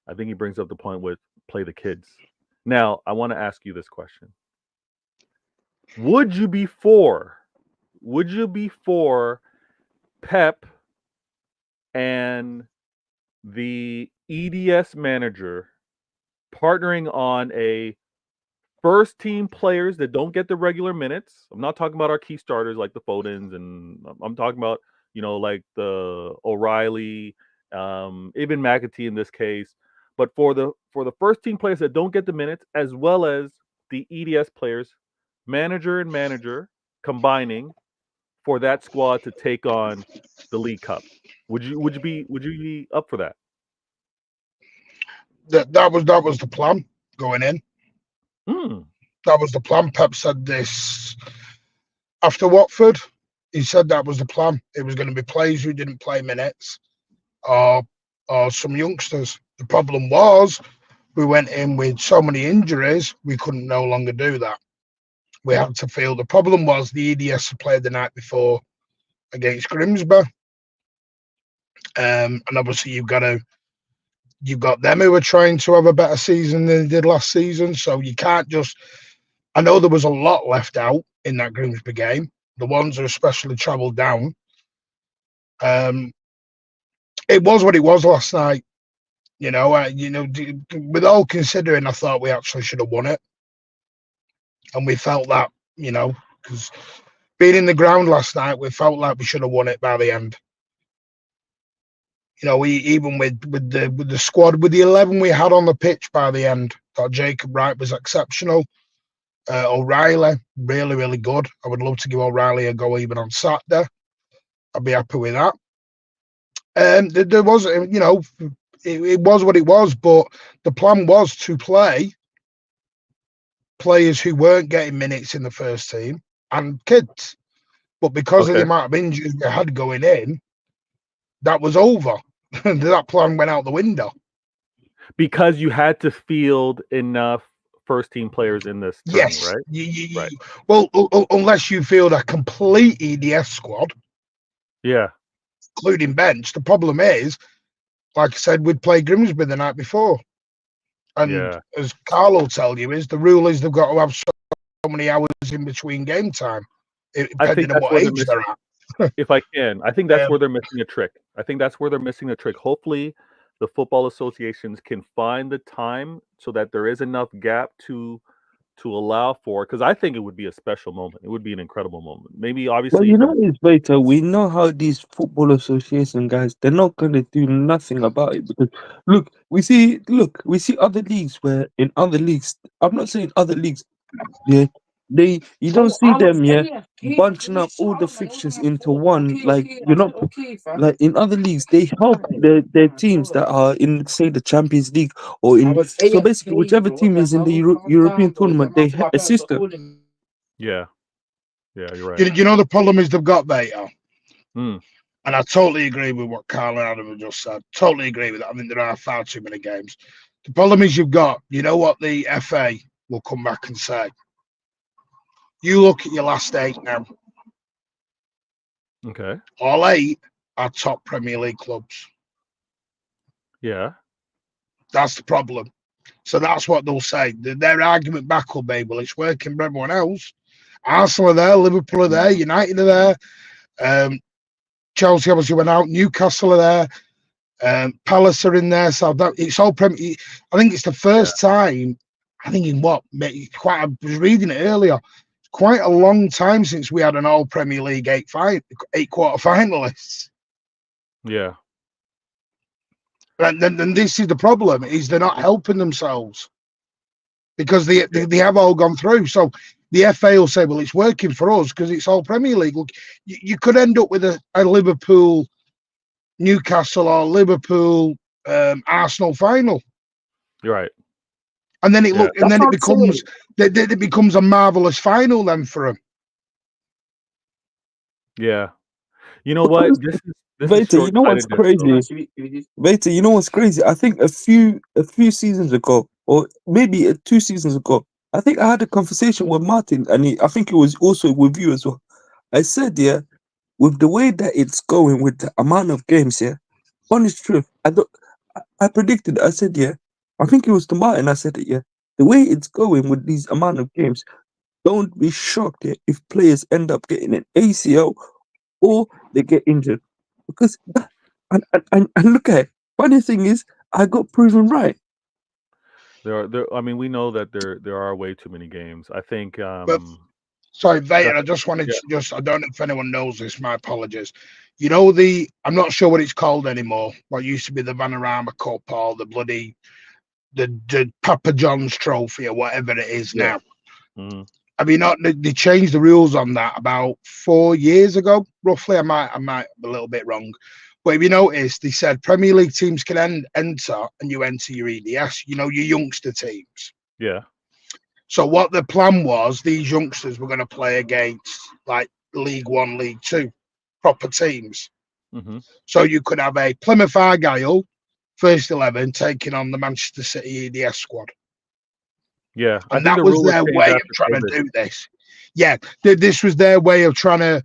I think he brings up the point with play the kids. Now, I want to ask you this question. Would you be for Pep and the EDS manager partnering on a first team players that don't get the regular minutes? I'm not talking about our key starters like the Fodens, and I'm talking about, like the O'Reilly, even McAtee in this case. But for the first team players that don't get the minutes, as well as the EDS players, manager and manager combining for that squad to take on the League Cup. Would you be up for that? That was the plan going in. That was the plan. Pep said this after Watford. He said that was the plan. It was going to be players who didn't play minutes, or some youngsters. The problem was we went in with so many injuries, we couldn't no longer do that. We had to field. The problem was the EDS had played the night before against Grimsby, and obviously you've got them who are trying to have a better season than they did last season. So you can't just. I know there was a lot left out in that Grimsby game. The ones who especially travelled down. It was what it was last night. With all considering, I thought we actually should have won it, and we felt that, because being in the ground last night, we felt like we should have won it by the end. We even with the squad, with the 11 we had on the pitch by the end, thought Jacob Wright was exceptional. O'Reilly, really, really good. I would love to give O'Reilly a go even on Saturday. I'd be happy with that. There was, it was what it was, but the plan was to play players who weren't getting minutes in the first team and kids. But because of the amount of injuries we had going in, that was over. That plan went out the window. Because you had to field enough first team players in this tournament, right? Right. Well, unless you field a complete EDS squad. Yeah. Including bench. The problem is, like I said, we'd played Grimsby the night before. And as Carl will tell you, the rule is they've got to have so many hours in between game time, depending on what age they're at. If I can, I think that's where they're missing a trick. Hopefully, the football associations can find the time so that there is enough gap to allow for, because I think it would be a special moment. It would be an incredible moment. Maybe obviously, it's better. We know how these football association guys, they're not going to do nothing about it, because we see other leagues where in other leagues, I'm not saying other leagues, you don't see them bunching up all the fixtures into one. Like, like in other leagues, they help their teams that are in, say, the Champions League or in. So basically, whichever team is in the European tournament, they assist them. Yeah, you're right. You know the problem is they've got Beta. And I totally agree with what Carl and Adam have just said. Totally agree with that. I mean, there are far too many games. The problem is you've got, what the FA will come back and say. You look at your last 8 now. Okay. All 8 are top Premier League clubs. Yeah. That's the problem. So that's what they'll say. Their argument back will be, well, it's working for everyone else. Arsenal are there, Liverpool are there, United are there. Chelsea obviously went out. Newcastle are there. Palace are in there. So it's all Premier. I think it's the first time. I think in what? I was reading it earlier. Quite a long time since we had an all Premier League 8 quarter finalists. Yeah. And then this is the problem: is they're not helping themselves because they have all gone through. So the FA will say, "Well, it's working for us because it's all Premier League." Look, you could end up with a Liverpool, Newcastle, or Liverpool, Arsenal final. You're right. And then it becomes a marvelous final then for them. Yeah. You know what? This is Veta, you know what's short-sightedness, though. crazy? Veta, you know what's crazy? I think a few seasons ago, or maybe 2 seasons ago, I think I had a conversation with Martin, and I think it was also with you as well. I said, yeah, with the way that it's going, with the amount of games, yeah, honest truth, I predicted. I said, yeah, I think it was to Martin. I said it, yeah. The way it's going with these amount of games, don't be shocked, yeah, if players end up getting an ACL or they get injured. Because and look at it. Funny thing is, I got proven right. I mean, we know that there are way too many games. I think. But sorry, Vader, That, I just wanted yeah, to I don't know if anyone knows this, my apologies. I'm not sure what it's called anymore. What used to be the Vanarama Cup or the bloody the Papa John's trophy or whatever it is yeah. now. Mhm. I mean, they changed the rules on that about 4 years ago, roughly. I might be a little bit wrong. But if you notice, they said Premier League teams can enter and you enter your EDS, your youngster teams. Yeah. So what the plan was, these youngsters were going to play against like League One, League Two, proper teams. Mhm. So you could have a Plymouth Argyle first 11 taking on the Manchester City EDS squad. Yeah, I And think that the was rule was their changed way of after trying COVID. to do this. Yeah, this was their way of trying to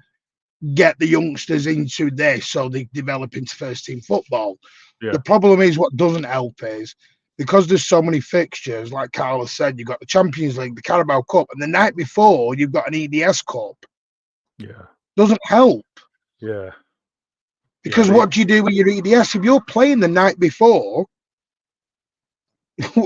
get the youngsters into this so they develop into first team football. Yeah. The problem is what doesn't help is because there's so many fixtures, like Carlos said, you've got the Champions League, the Carabao Cup, and the night before you've got an EDS Cup. Yeah. Doesn't help. Yeah. Because what do you do with your EDS? If you're playing the night before,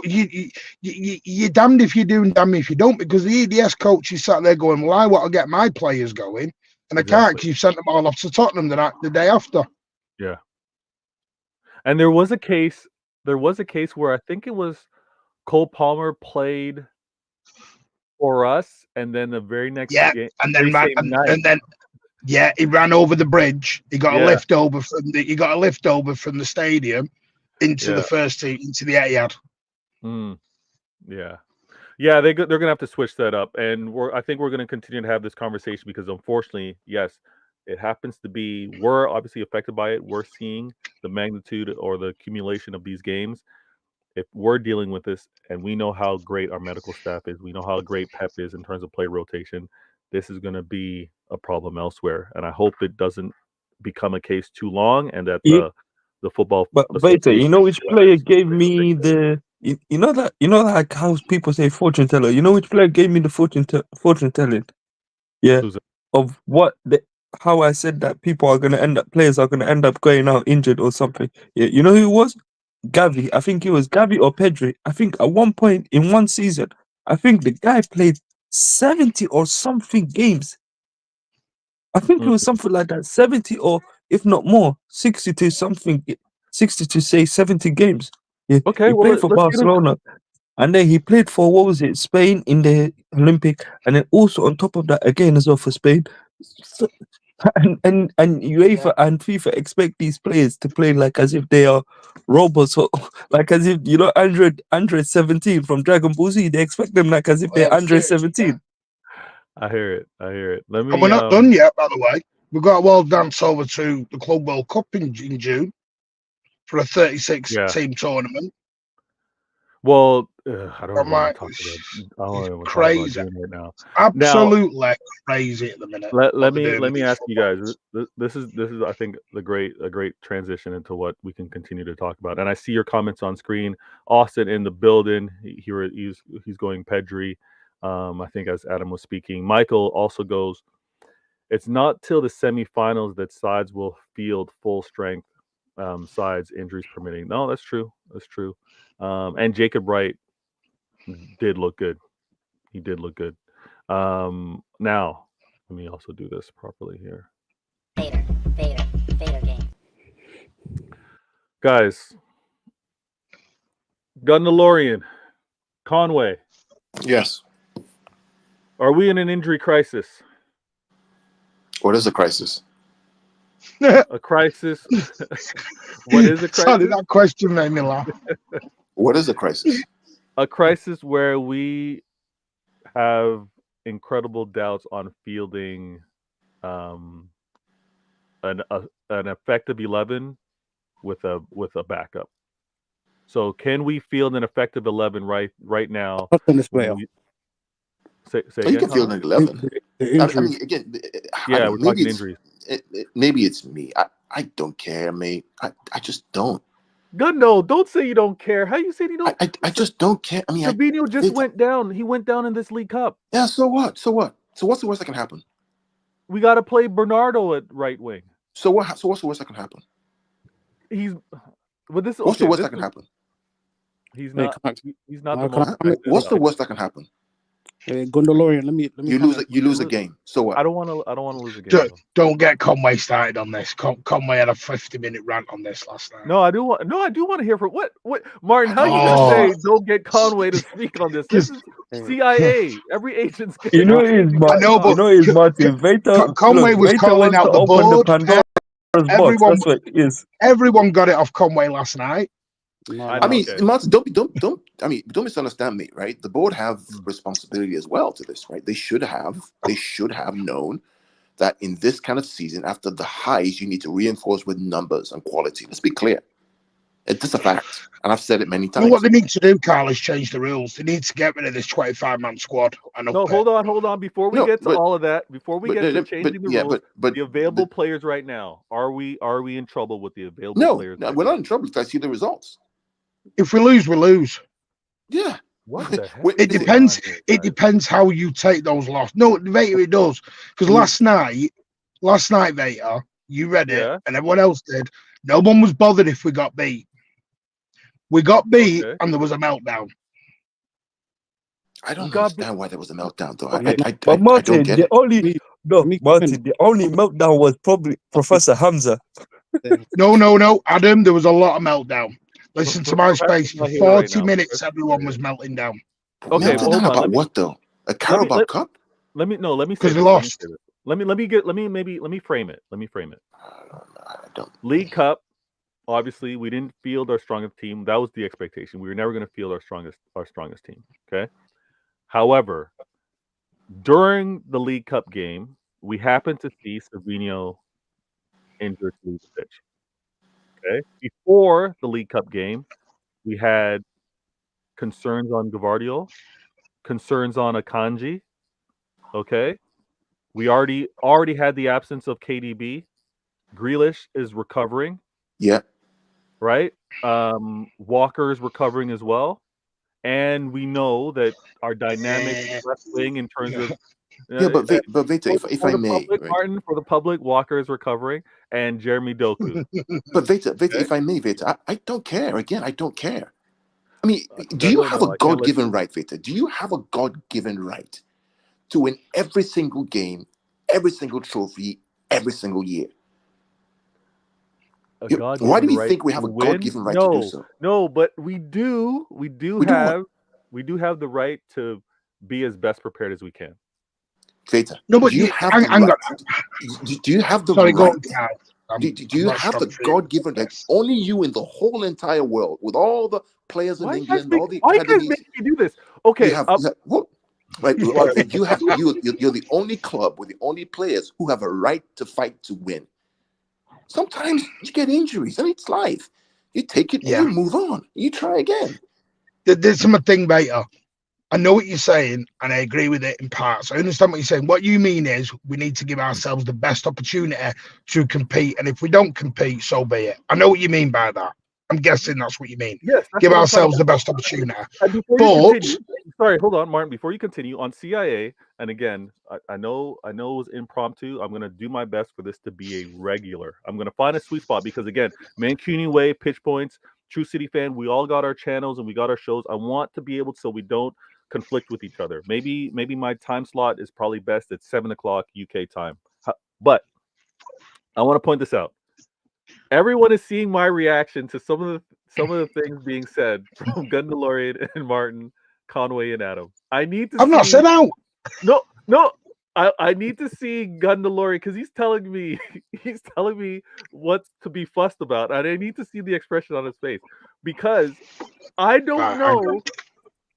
you're damned if you do and damned if you don't, because the EDS coach is sat there going, well, I want to get my players going, and I can't because you've sent them all off to Tottenham the day after. Yeah. And there was a case where I think it was Cole Palmer played for us, and then the very next game, and then he ran over the bridge. He got a lift over from the stadium into the first team, into the Etihad. Yeah, they're gonna have to switch that up, and I think we're gonna continue to have this conversation because unfortunately, yes, it happens to be we're obviously affected by it. We're seeing the magnitude or the accumulation of these games. If we're dealing with this, and we know how great our medical staff is, we know how great Pep is in terms of play rotation. This is going to be a problem elsewhere, and I hope it doesn't become a case too long, and that the football. But Veta, you know which player gave me the you know like how people say fortune teller. You know which player gave me the fortune telling? Yeah, of how I said that players are gonna end up going out injured or something. Yeah, you know who it was? Gavi. I think it was Gavi or Pedri. I think at one point in one season, I think the guy played 70 or something games. I think it was something like that, 70 or if not more, 60 to something, 60 to say 70 games. Yeah, Okay, he well, played for Barcelona, and then he played for what was it, Spain in the Olympic, and then also on top of that again as well for Spain. So, and UEFA and FIFA expect these players to play like as if they are robots, or like as if Android 17 from Dragon Ball Z. They expect them like as if they're Android 17. I hear it. Let me. And we're not done yet, by the way. We've got a world dance over to the Club World Cup in June for a 36 team tournament. Well, I don't even want to talk about crazy right now. Absolutely crazy at the minute. Let me ask you guys. This is I think a great transition into what we can continue to talk about. And I see your comments on screen. Austin in the building. He's going Pedri. I think as Adam was speaking, Michael also goes. It's not till the semifinals that sides will field full strength sides, injuries permitting. No, that's true. And Jacob Wright did look good. He did look good. Now, let me also do this properly here. Vader game. Guys, Gundalorian, Conway. Yes. Are we in an injury crisis? What is a crisis? A crisis? What is a crisis? Sorry, that question made me laugh. What is a crisis? A crisis where we have incredible doubts on fielding an effective 11 with a backup. So can we field an effective 11 right now? Not on this when player. we- Say Oh, you again, can field Conway? an 11. The I injury. mean, again, I Yeah, don't we're know. Maybe talking it's injuries. maybe it's me. I don't care, mate. I just don't. Good, no, don't say you don't care. How you saying you don't? I just don't care. I mean, Fabinho just Vita, went down. He went down in this League Cup. yeah. So what? So what? So what's the worst that can happen? We got to play Bernardo at right wing. So what? So what's the worst that can happen? He's with this. What's the Okay, worst this that can happen? he's Hey, not. He's not the can I most. comment? What's the worst that can happen? Gondolian, let me You comment. lose a game. So what? I don't want to lose a game. Though. Don't get Conway started on this. Conway had a 50-minute rant on this last night. No, I do want to hear from what Martin. How you Oh. gonna say don't get Conway to speak on this? This is CIA. Every agent's You know getting. it's I know, but Martin. Veta, Conway was Veta calling wants out to the open the board. Pandora's box. Everyone- That's what it is. Everyone got it off Conway last night. I mean, Okay. Martin, don't misunderstand me, right? The board have responsibility as well to this, right? They should have known that in this kind of season, after the highs, you need to reinforce with numbers and quality. Let's be clear. It's just a fact. And I've said it many times. Well, what they need to do, Carl, is change the rules. They need to get rid of this 25-man squad. No, hold on. Before we get to all of that, before we get to changing the rules, but the available players right now, are we in trouble with the available players? No, we're not in trouble because I see the results. If we lose, we lose. Yeah. What the heck? It depends. It depends how you take those losses. No, Vader, it does. Because last night, Vader, you read it, and everyone else did. No one was bothered if we got beat. We got beat, and there was a meltdown. I don't understand why there was a meltdown, though. But Martin, I don't get Martin, the only meltdown was probably Professor Hamza. No, Adam, there was a lot of meltdown. Listen to my space for 40 minutes. Everyone was melting down. Okay, melting down about what though? A Carabao Cup? Let me say because we lost. Let me frame it. I don't. League Cup. Obviously, we didn't field our strongest team. That was the expectation. We were never going to field our strongest team. Okay. However, during the League Cup game, we happened to see Fabinho injured to the pitch. Okay. Before the League Cup game, we had concerns on Gavardio, concerns on Akanji. Okay. We already had the absence of KDB. Grealish is recovering. Yeah. Right? Walker is recovering as well. And we know that our dynamic left wing in terms of but Vita, if I may, public, right? Martin, for the public, Walker is recovering, and Jeremy Doku. But Vita, if I may, Vita, I don't care. Again, I don't care. I mean, do you have a God-given right, Vita? Do you have a God-given right to win every single game, every single trophy, every single year? Why do we think we have a God-given right to do so? No, but we do have the right to be as best prepared as we can. Vita, no, but do you have the right? Do you have the right? Do you have the God-given right? Only you in the whole entire world, with all the players in England, all the academies. Why guys make me do this? Okay, you're the only club with the only players who have a right to fight to win. Sometimes you get injuries, and it's life. You take it and you move on. You try again. There's some thing, Vader. I know what you're saying, and I agree with it in parts. I understand what you're saying. What you mean is we need to give ourselves the best opportunity to compete, and if we don't compete, so be it. I know what you mean by that. I'm guessing that's what you mean. Yes, give ourselves the best opportunity. Sorry, hold on, Martin. Before you continue on CIA, and again, I know it was impromptu. I'm going to do my best for this to be a regular. I'm going to find a sweet spot because again, Mancunian Way, Pitch Points, True City Fan. We all got our channels and we got our shows. I want to be able to, so we don't conflict with each other. Maybe my time slot is probably best at 7:00 UK time. But I want to point this out. Everyone is seeing my reaction to some of the things being said from Gundalorian and Martin, Conway and Adam. I need to. I'm not said out. No. I need to see Gundalorian because he's telling me what to be fussed about, and I need to see the expression on his face because I don't know.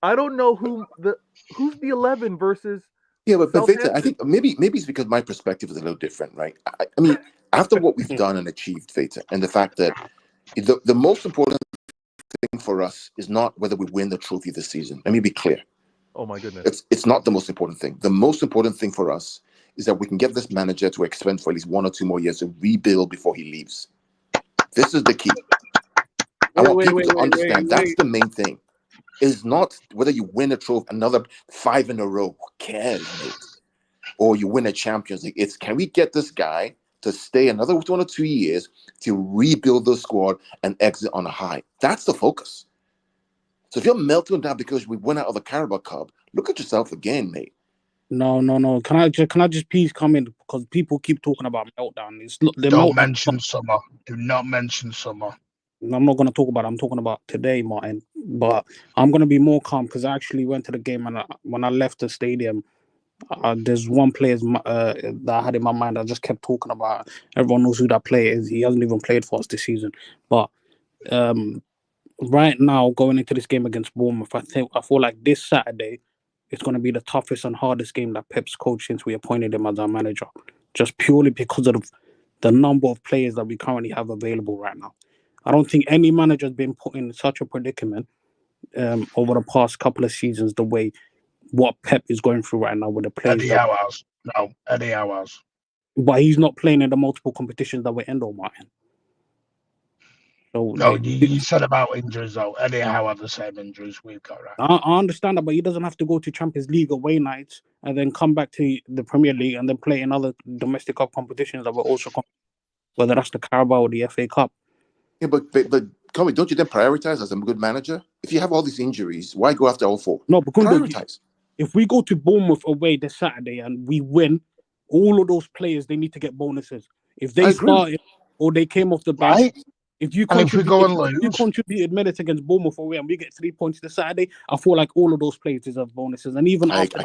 I don't know who's the 11 versus. Yeah, but Victor, I think maybe it's because my perspective is a little different, right? I mean, After what we've done and achieved, Veta, and the fact that the most important thing for us is not whether we win the trophy this season. Let me be clear. Oh my goodness. It's not the most important thing. The most important thing for us is that we can get this manager to expend for at least 1 or 2 more years to rebuild before he leaves. This is the key. I want people to understand that's the main thing. It's not whether you win a trophy, another 5 in a row. Who cares, mate? Or you win a Champions League. It's, can we get this guy to stay another 1 or 2 years to rebuild the squad and exit on a high? That's the focus. So if you're melting down because we went out of the Carabao Cup, look at yourself again, mate. No. Can I just please come in, because people keep talking about meltdown. Don't mention summer. Do not mention summer. I'm not going to talk about it. I'm talking about today, Martin. But I'm going to be more calm, because I actually went to the game, and when I left the stadium, there's one player that I had in my mind. I just kept talking about. Everyone knows who that player is. He hasn't even played for us this season. But right now, going into this game against Bournemouth, I feel like this Saturday it's going to be the toughest and hardest game that Pep's coached since we appointed him as our manager, just purely because of the number of players that we currently have available right now. I don't think any manager has been put in such a predicament over the past couple of seasons the way what Pep is going through right now with the players. Eddie Howar's. But he's not playing in the multiple competitions that we're in, though, Martin. So, no, you said about injuries, though. Eddie Howe had the same injuries we've got, right? I understand that, but he doesn't have to go to Champions League away nights and then come back to the Premier League and then play in other domestic cup competitions that we're also whether that's the Carabao or the FA Cup. Yeah, but Tommy, don't you then prioritize as a good manager? If you have all these injuries, why go after all 4? No, because prioritize. If we go to Bournemouth away this Saturday and we win, all of those players, they need to get bonuses. If they started or they came off the bench, right? If you contributed minutes against Bournemouth away and we get 3 points this Saturday, I feel like all of those players deserve bonuses. And even after,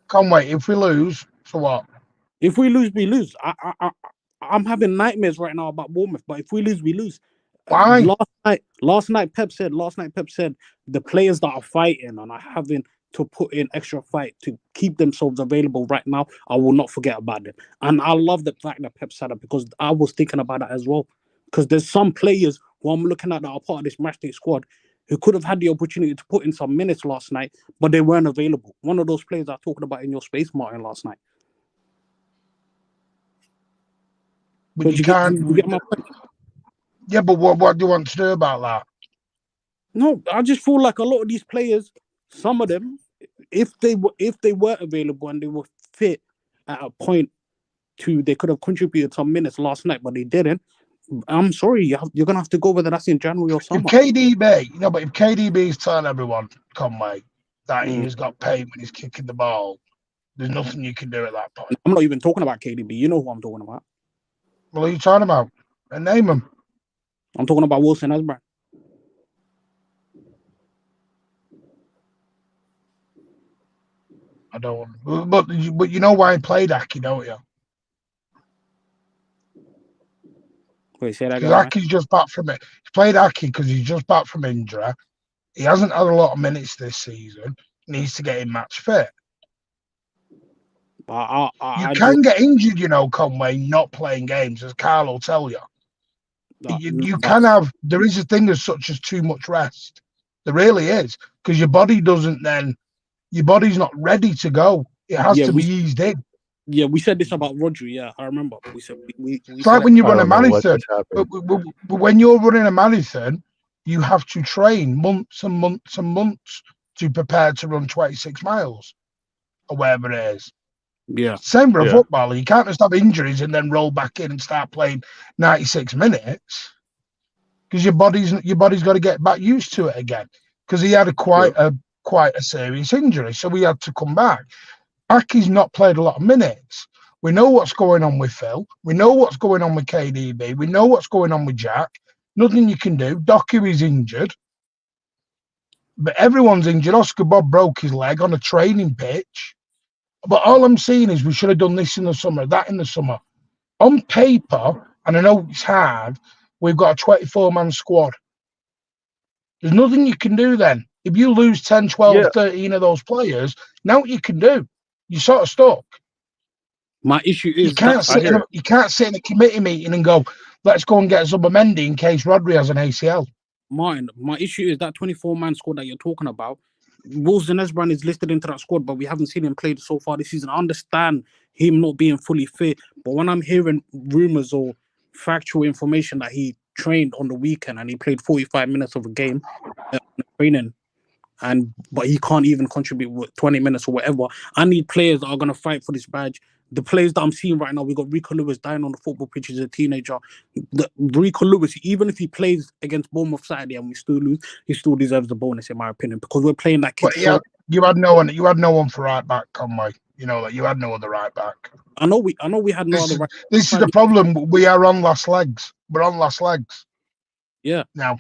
Conway, if we lose, so what? If we lose, we lose. I'm having nightmares right now about Bournemouth, but if we lose, we lose. Why? Last night Pep said the players that are fighting and are having to put in extra fight to keep themselves available right now, I will not forget about them. And I love the fact that Pep said that, because I was thinking about it as well. Because there's some players who I'm looking at that are part of this matchday squad who could have had the opportunity to put in some minutes last night, but they weren't available. One of those players I talked about in your space, Martin, last night. But you get my point? Yeah, but what do you want to do about that? No, I just feel like a lot of these players, some of them, if they were available and they were fit at a point they could have contributed some minutes last night, but they didn't. I'm sorry, you're gonna have to go whether that's in January or summer. If KDB is telling everyone, Conway, that he's got paid when he's kicking the ball, there's nothing you can do at that point. I'm not even talking about KDB. You know who I'm talking about. What are you talking about? And name him. I'm talking about Wilson Esbrand. I don't. But you know why he played Aki, don't you? Wait, say that again. Aki's just back from it. He played Aki because he's just back from injury. He hasn't had a lot of minutes this season. Needs to get him match fit. You can get injured, Conway, not playing games, as Carl will tell you. You can have. There is a thing as such as too much rest. There really is, because your body doesn't then. Your body's not ready to go. It has to be eased in. Yeah, we said this about Rodri. Yeah, I remember. We said it's like when you run a marathon. But when you're running a marathon, you have to train months and months and months to prepare to run 26 miles or wherever it is. Yeah. Same for a footballer. You can't just have injuries and then roll back in and start playing 96 minutes, because your body's got to get back used to it again. Because he had quite a serious injury, so we had to come back. Aki's not played a lot of minutes. We know what's going on with Phil. We know what's going on with KDB. We know what's going on with Jack. Nothing you can do. Doku is injured. But everyone's injured. Oscar Bob broke his leg on a training pitch. But all I'm saying is we should have done this in the summer, that in the summer. On paper, and I know it's hard, we've got a 24-man squad. There's nothing you can do then. If you lose 10, 12, 13 of those players, now what you can do? You're sort of stuck. My issue You is can't that sit in you can't sit in a committee meeting and go, let's go and get Zubimendi in case Rodri has an ACL. Martin, my issue is that 24-man squad that you're talking about. Wilson Esbrand is listed into that squad, but we haven't seen him play so far this season. I understand him not being fully fit, but when I'm hearing rumors or factual information that he trained on the weekend and he played 45 minutes of a game training, but he can't even contribute with 20 minutes or whatever. I need players that are going to fight for this badge. The players that I'm seeing right now, we got Rico Lewis dying on the football pitch as a teenager. Rico Lewis, even if he plays against Bournemouth Saturday and we still lose, he still deserves the bonus, in my opinion, because we're playing that kid. But yeah, you had no one. You had no one for right back, Conway. You know that you had no other right back. I know we had no other right. This is the problem. We are on last legs. We're on last legs. Yeah. Now,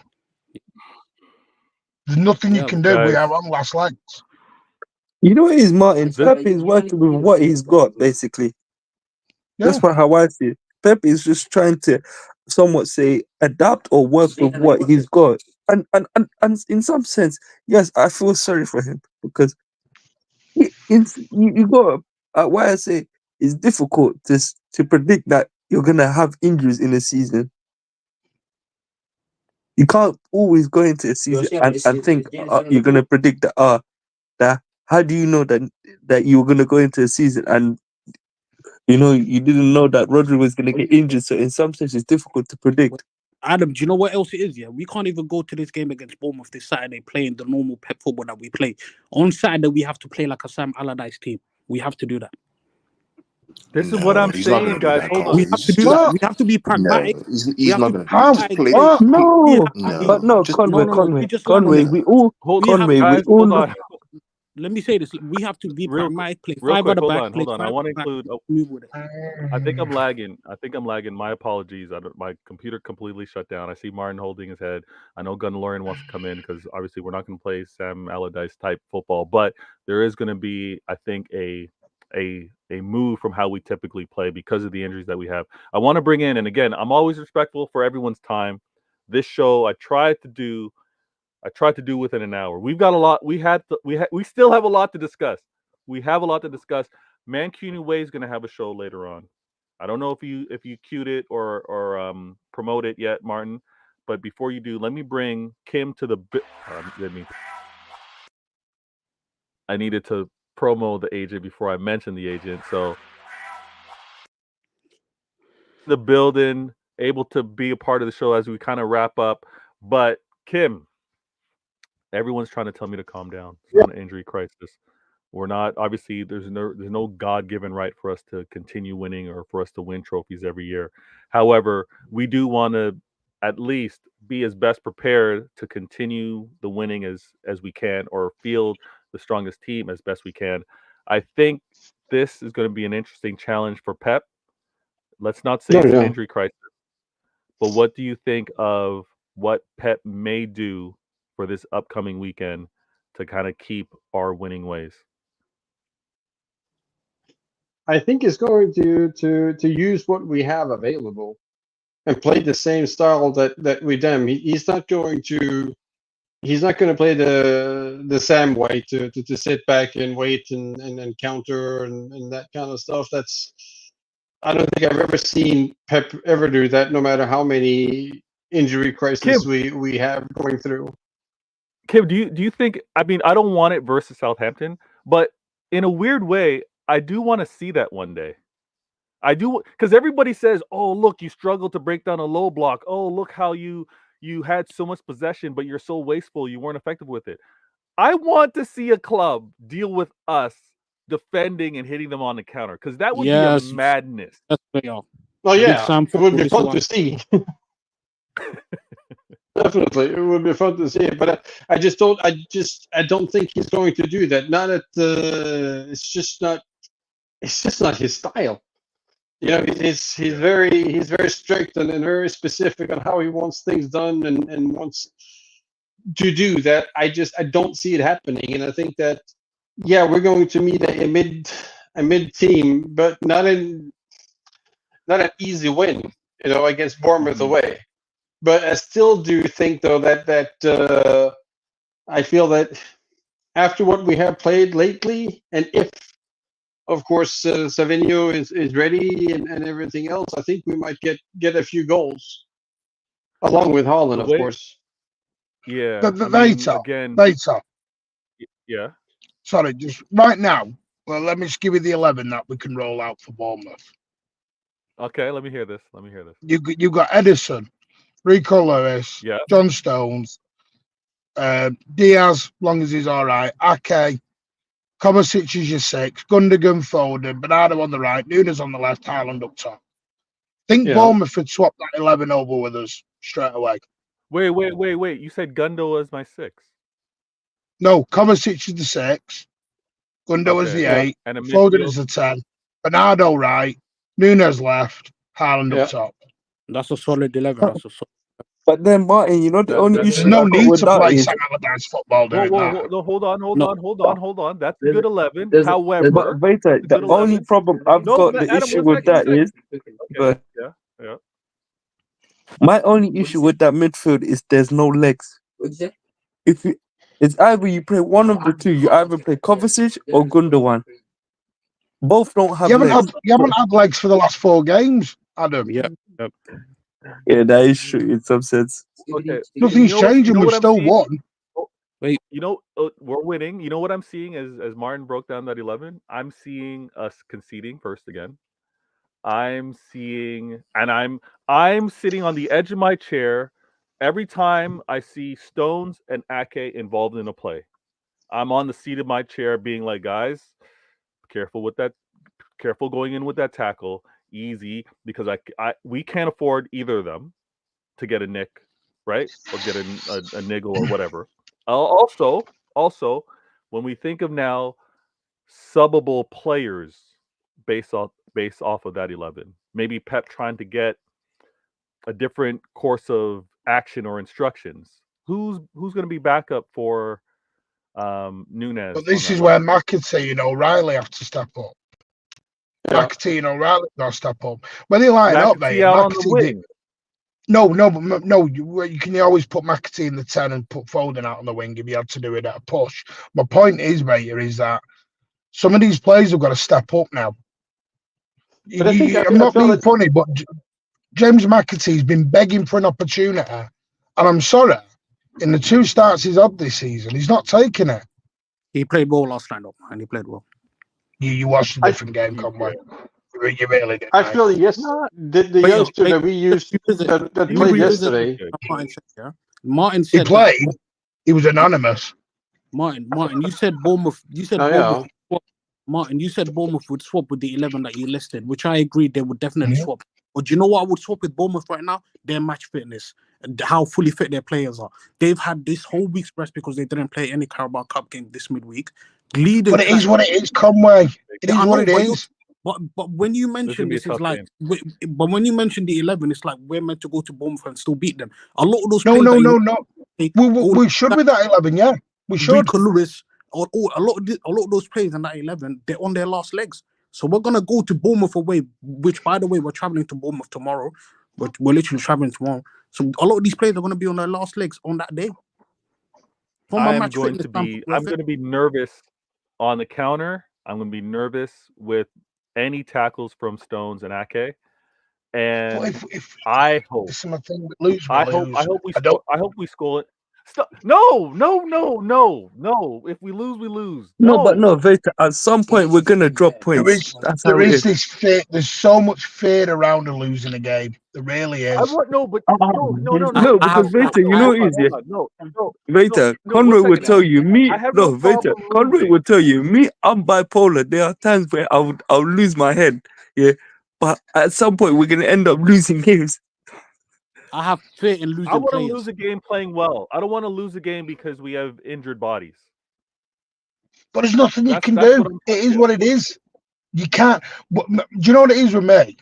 there's nothing you can do. We are on last legs. You know what it is, Martin? Pep is working with what he's got, basically. Yeah. That's how I see it. Pep is just trying to somewhat say adapt or work with what he's got. And in some sense, yes, I feel sorry for him because you got why I say it's difficult to predict that you're gonna have injuries in a season. You can't always go into a season and think you're gonna predict that how do you know that you were gonna go into a season and you didn't know that Rodri was gonna get injured? So in some sense, it's difficult to predict. Adam, do you know what else it is? Yeah, we can't even go to this game against Bournemouth this Saturday playing the normal Pep football that we play. On Saturday, we have to play like a Sam Allardyce team. We have to do that. This is what I'm saying, guys. Hold on. We have to do that. We have to be pragmatic. No, he's not going to Conway, we all let me say this. We have to be pragmatic. Play real five quick, at the hold back. on. I want to include. Move with it. I think I'm lagging. My apologies. My computer completely shut down. I see Martin holding his head. I know Gunn Lorian wants to come in because obviously we're not going to play Sam Allardyce type football, but there is going to be, I think, a move from how we typically play because of the injuries that we have. I want to bring in, and again, I'm always respectful for everyone's time. This show, I tried to do within an hour. We've got a lot. We still have a lot to discuss. We have a lot to discuss. Mancuni Way is going to have a show later on. I don't know if you queued it or promote it yet, Martin. But before you do, let me bring Kim to the. I needed to promo the agent before I mentioned the agent. So the building, able to be a part of the show as we kind of wrap up. But Kim, everyone's trying to tell me to calm down. It's not an injury crisis. We're not, obviously, there's no God-given right for us to continue winning or for us to win trophies every year. However, we do want to at least be as best prepared to continue the winning as we can, or field the strongest team as best we can. I think this is going to be an interesting challenge for Pep. Let's not say it's an injury crisis, but what do you think of what Pep may do for this upcoming weekend to kind of keep our winning ways? I think he's going to use what we have available and play the same style that we done. He's not going to play the same way to sit back and wait and counter and that kind of stuff. I don't think I've ever seen Pep ever do that, no matter how many injury crises we have going through. Kim, do you think? I mean, I don't want it versus Southampton, but in a weird way, I do want to see that one day. I do, because everybody says, "Oh, look, you struggled to break down a low block. Oh, look how you had so much possession, but you're so wasteful. You weren't effective with it." I want to see a club deal with us defending and hitting them on the counter, because that would be a madness. Well, yeah, it would be fun to see. Definitely, it would be fun to see it, but I don't think he's going to do that. Not at it's just not his style. You know, he's very strict and very specific on how he wants things done and wants to do that. I don't see it happening, and I think that we're going to meet a mid team, but not an easy win, against Bournemouth away. But I still do think, though, that I feel that after what we have played lately, and if of course, Savinho is ready and everything else, I think we might get a few goals, along with Haaland, of course. Yeah, But I mean, Veta, again, yeah. sorry, just right now. Well, let me just give you the 11 that we can roll out for Bournemouth. Okay, let me hear this. You got Edison, Rico Lewis, Yeah. John Stones, Diaz, long as he's all right, Ake, Kovacic is your 6, Gundogan, Foden, Bernardo on the right, Nunes on the left, Haaland up top. Think Bournemouth would swap that 11 over with us straight away. Wait. You said Gundo was my 6. No, Kovacic is the 6, Gundo is the 8, and a Foden midfield. is the 10, Bernardo right, Nunes left, Haaland up top. That's a solid 11. But then, Martin, you know the only There's issue no I got need with to that play is Sam Allardyce football doing that. No, hold on. That's a good 11. but However, Veta, the only problem I've got the Adam, issue 1 with second, that is, but yeah. my only issue with that midfield is there's no legs. If you, it's either you play one of the two, you either play Kovacic or Gundogan. Both don't have legs. You haven't had legs for the last 4 games, Adam. Yeah. Yeah, that is true in some sense. Okay. Nothing's changing. We've still won. Wait. We're winning. You know what I'm seeing as Martin broke down that 11? I'm seeing us conceding first again. I'm seeing, and I'm sitting on the edge of my chair every time I see Stones and Ake involved in a play. I'm on the seat of my chair being like, guys, careful going in with that tackle, easy, because we can't afford either of them to get a nick, right? Or get a niggle or whatever. Also, when we think of now subbable players based off of that 11, maybe Pep trying to get a different course of action or instructions. Who's going to be backup for Nunes? But this is where McAtee and O'Reilly have to step up. Yeah. McAtee and O'Reilly got to step up. When they line up, mate, McAtee did. No. You can always put McAtee in the 10 and put Foden out on the wing if you had to do it at a push. My point is, mate, is that some of these players have got to step up now. But I'm not being funny, but James McAtee's been begging for an opportunity, and I'm sorry, in the 2 starts he's had this season, he's not taking it. He played well last night, and he played well. You watched a different game, Conway. You really did. I feel yes. The youngster that we used that played yesterday. Martin said he played. He was anonymous. Martin, you said Bournemouth. Bournemouth. Martin, you said Bournemouth would swap with the 11 that you listed, which I agreed they would definitely swap. But do you know what I would swap with Bournemouth right now? Their match fitness and how fully fit their players are. They've had this whole week's rest because they didn't play any Carabao Cup game this midweek. But it is what it is, Conway. It is what it is. But when you mention this, it's like. But when you mention the 11, it's like we're meant to go to Bournemouth and still beat them. A lot of those. No. We should with that 11, yeah. We should. Rico Lewis, or a lot of those players in that 11, they're on their last legs. So we're gonna go to Bournemouth away, which, by the way, we're traveling to Bournemouth tomorrow. But we're literally traveling tomorrow. So a lot of these players are gonna be on their last legs on that day. I'm going to be nervous on the counter. I'm going to be nervous with any tackles from Stones and Ake. And I hope we score it. No. If we lose, we lose. No, Veta, at some point we're gonna drop points. There's so much fear around losing a game. There really is. No, because Veta, you know it is. Veta, Conroy would tell you, Conroy would tell you, I'm bipolar. There are times where I'll lose my head. Yeah. But at some point we're gonna end up losing games. I have faith in losing. I want to lose a game playing well. I don't want to lose a game because we have injured bodies. But there's nothing you can do. It is what it is. You can't. Do you know what it is with me?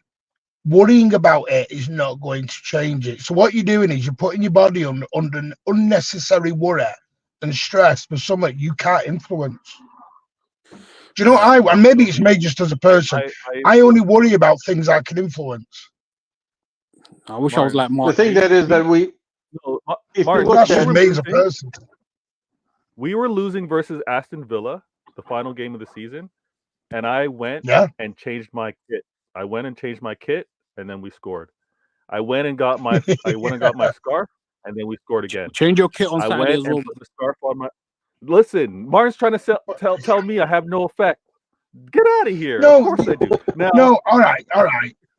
Worrying about it is not going to change it. So what you're doing is you're putting your body under unnecessary worry and stress for something you can't influence. Do you know what and maybe it's me just as a person. I only worry about things I can influence. I wish I was like Martin. The thing that is that we were losing versus Aston Villa, the final game of the season, and I went Yeah. and changed my kit. I went and changed my kit, and then we scored. I went and got my scarf, and then we scored again. Change your kit on I Saturday went as and well. put the scarf on my. Listen, Martin's trying to tell me I have no effect. Get out of here! No, Of course I do. Now, no, all right.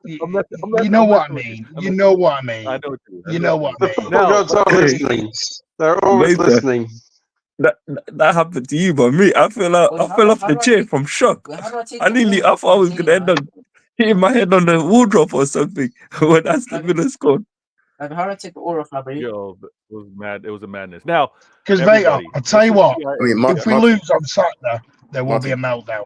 You know what I with mean. I'm You messing- know what I I mean. know what you mean. You know what I mean. Now, Boycott's are listening. They're always Later. listening. That happened to you, but me, I fell off the chair from shock. I thought I was gonna end up hitting my head on the wardrobe or something when Aston Villa scored. yo, it was mad. It was a madness. Now, Because Vito, everybody, I'll tell you this is what. CIA. I mean, If we Martin, lose on Saturday, there will be a meltdown.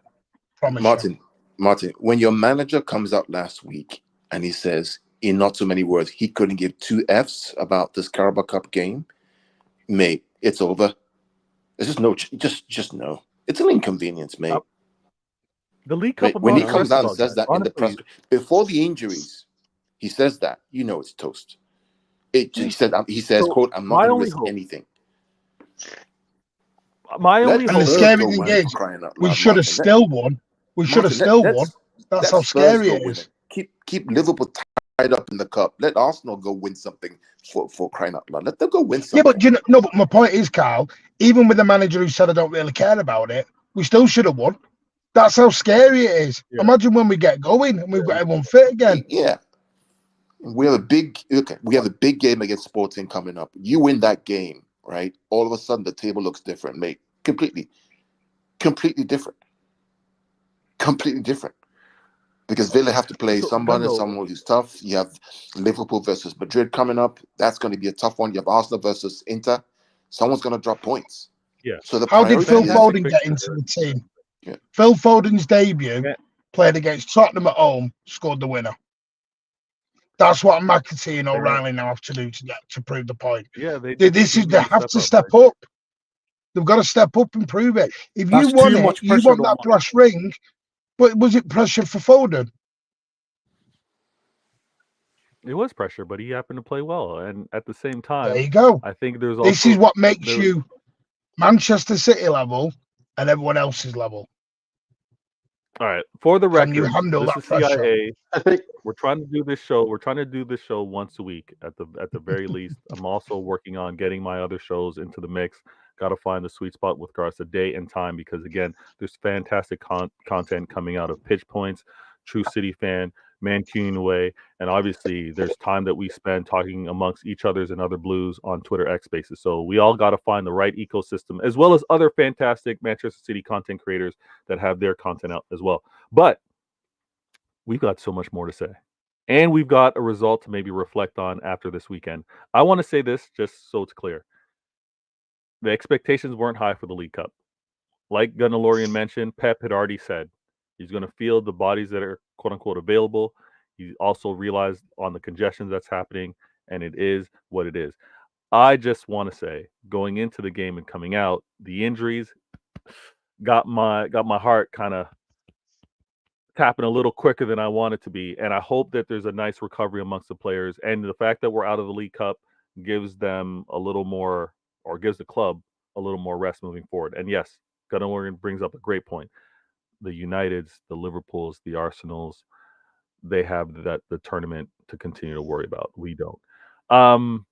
Promise you. Martin, when your manager comes out last week and he says, in not so many words, he couldn't give 2 Fs about this Carabao Cup game, mate, it's over. There's just no, just no. It's an inconvenience, mate. The League Cup. When he comes out and says that in the press before the injuries, he says that, you know, it's toast. He says, So, quote, I'm not my going to only risk hope- anything. My only And hope. the Spurs scary go thing right, is, for crying out we loud, should have Martin. still won. We should have Martin, still let- won. That's Let how Spurs scary go it win is. Keep Liverpool tied up in the cup. Let Arsenal go win something for crying out loud. Let them go win something. Yeah, but you know, no. But my point is, Carl. Even with the manager who said I don't really care about it, we still should have won. That's how scary it is. Yeah. Imagine when we get going and we've got everyone fit again. Yeah. We have a big game against Sporting coming up. You win that game, right? All of a sudden the table looks different, mate. Completely different. Completely different. Because Villa have to play someone who's tough. You have Liverpool versus Madrid coming up. That's going to be a tough one. You have Arsenal versus Inter. Someone's going to drop points. Yeah. So the How did Phil priority Foden get into the team? Yeah. Phil Foden's debut, Yeah. played against Tottenham at home, scored the winner. That's what McAtee and O'Reilly now have to do to prove the point. Yeah, they have to step up. They've got to step up and prove it. If you That's won too it, much you pressure, want that though, brass ring. But was it pressure for Foden? It was pressure, but he happened to play well, and at the same time, There you go. I think there's also This is what makes you Manchester City level and everyone else's level. All right. For the Can you record, handle this that is pressure? CIA. I think We're trying to do this show. We're trying to do this show once a week at the very least. I'm also working on getting my other shows into the mix. Got to find the sweet spot with regards to day and time because again, there's fantastic content coming out of Pitch Points, True City Fan, Mancunian Way, and obviously there's time that we spend talking amongst each other's and other blues on Twitter X Spaces. So we all got to find the right ecosystem as well as other fantastic Manchester City content creators that have their content out as well. But we've got so much more to say. And we've got a result to maybe reflect on after this weekend. I want to say this just so it's clear. The expectations weren't high for the League Cup. Like Gunnalorian mentioned, Pep had already said he's going to field the bodies that are quote unquote available. He also realized on the congestion that's happening, and it is what it is. I just want to say, going into the game and coming out, the injuries got my heart kind of tapping a little quicker than I want it to be. And I hope that there's a nice recovery amongst the players. And the fact that we're out of the League Cup gives them a little more, or gives the club a little more rest moving forward. And yes, Gunnar brings up a great point. The Uniteds, the Liverpools, the Arsenals, they have the tournament to continue to worry about. We don't.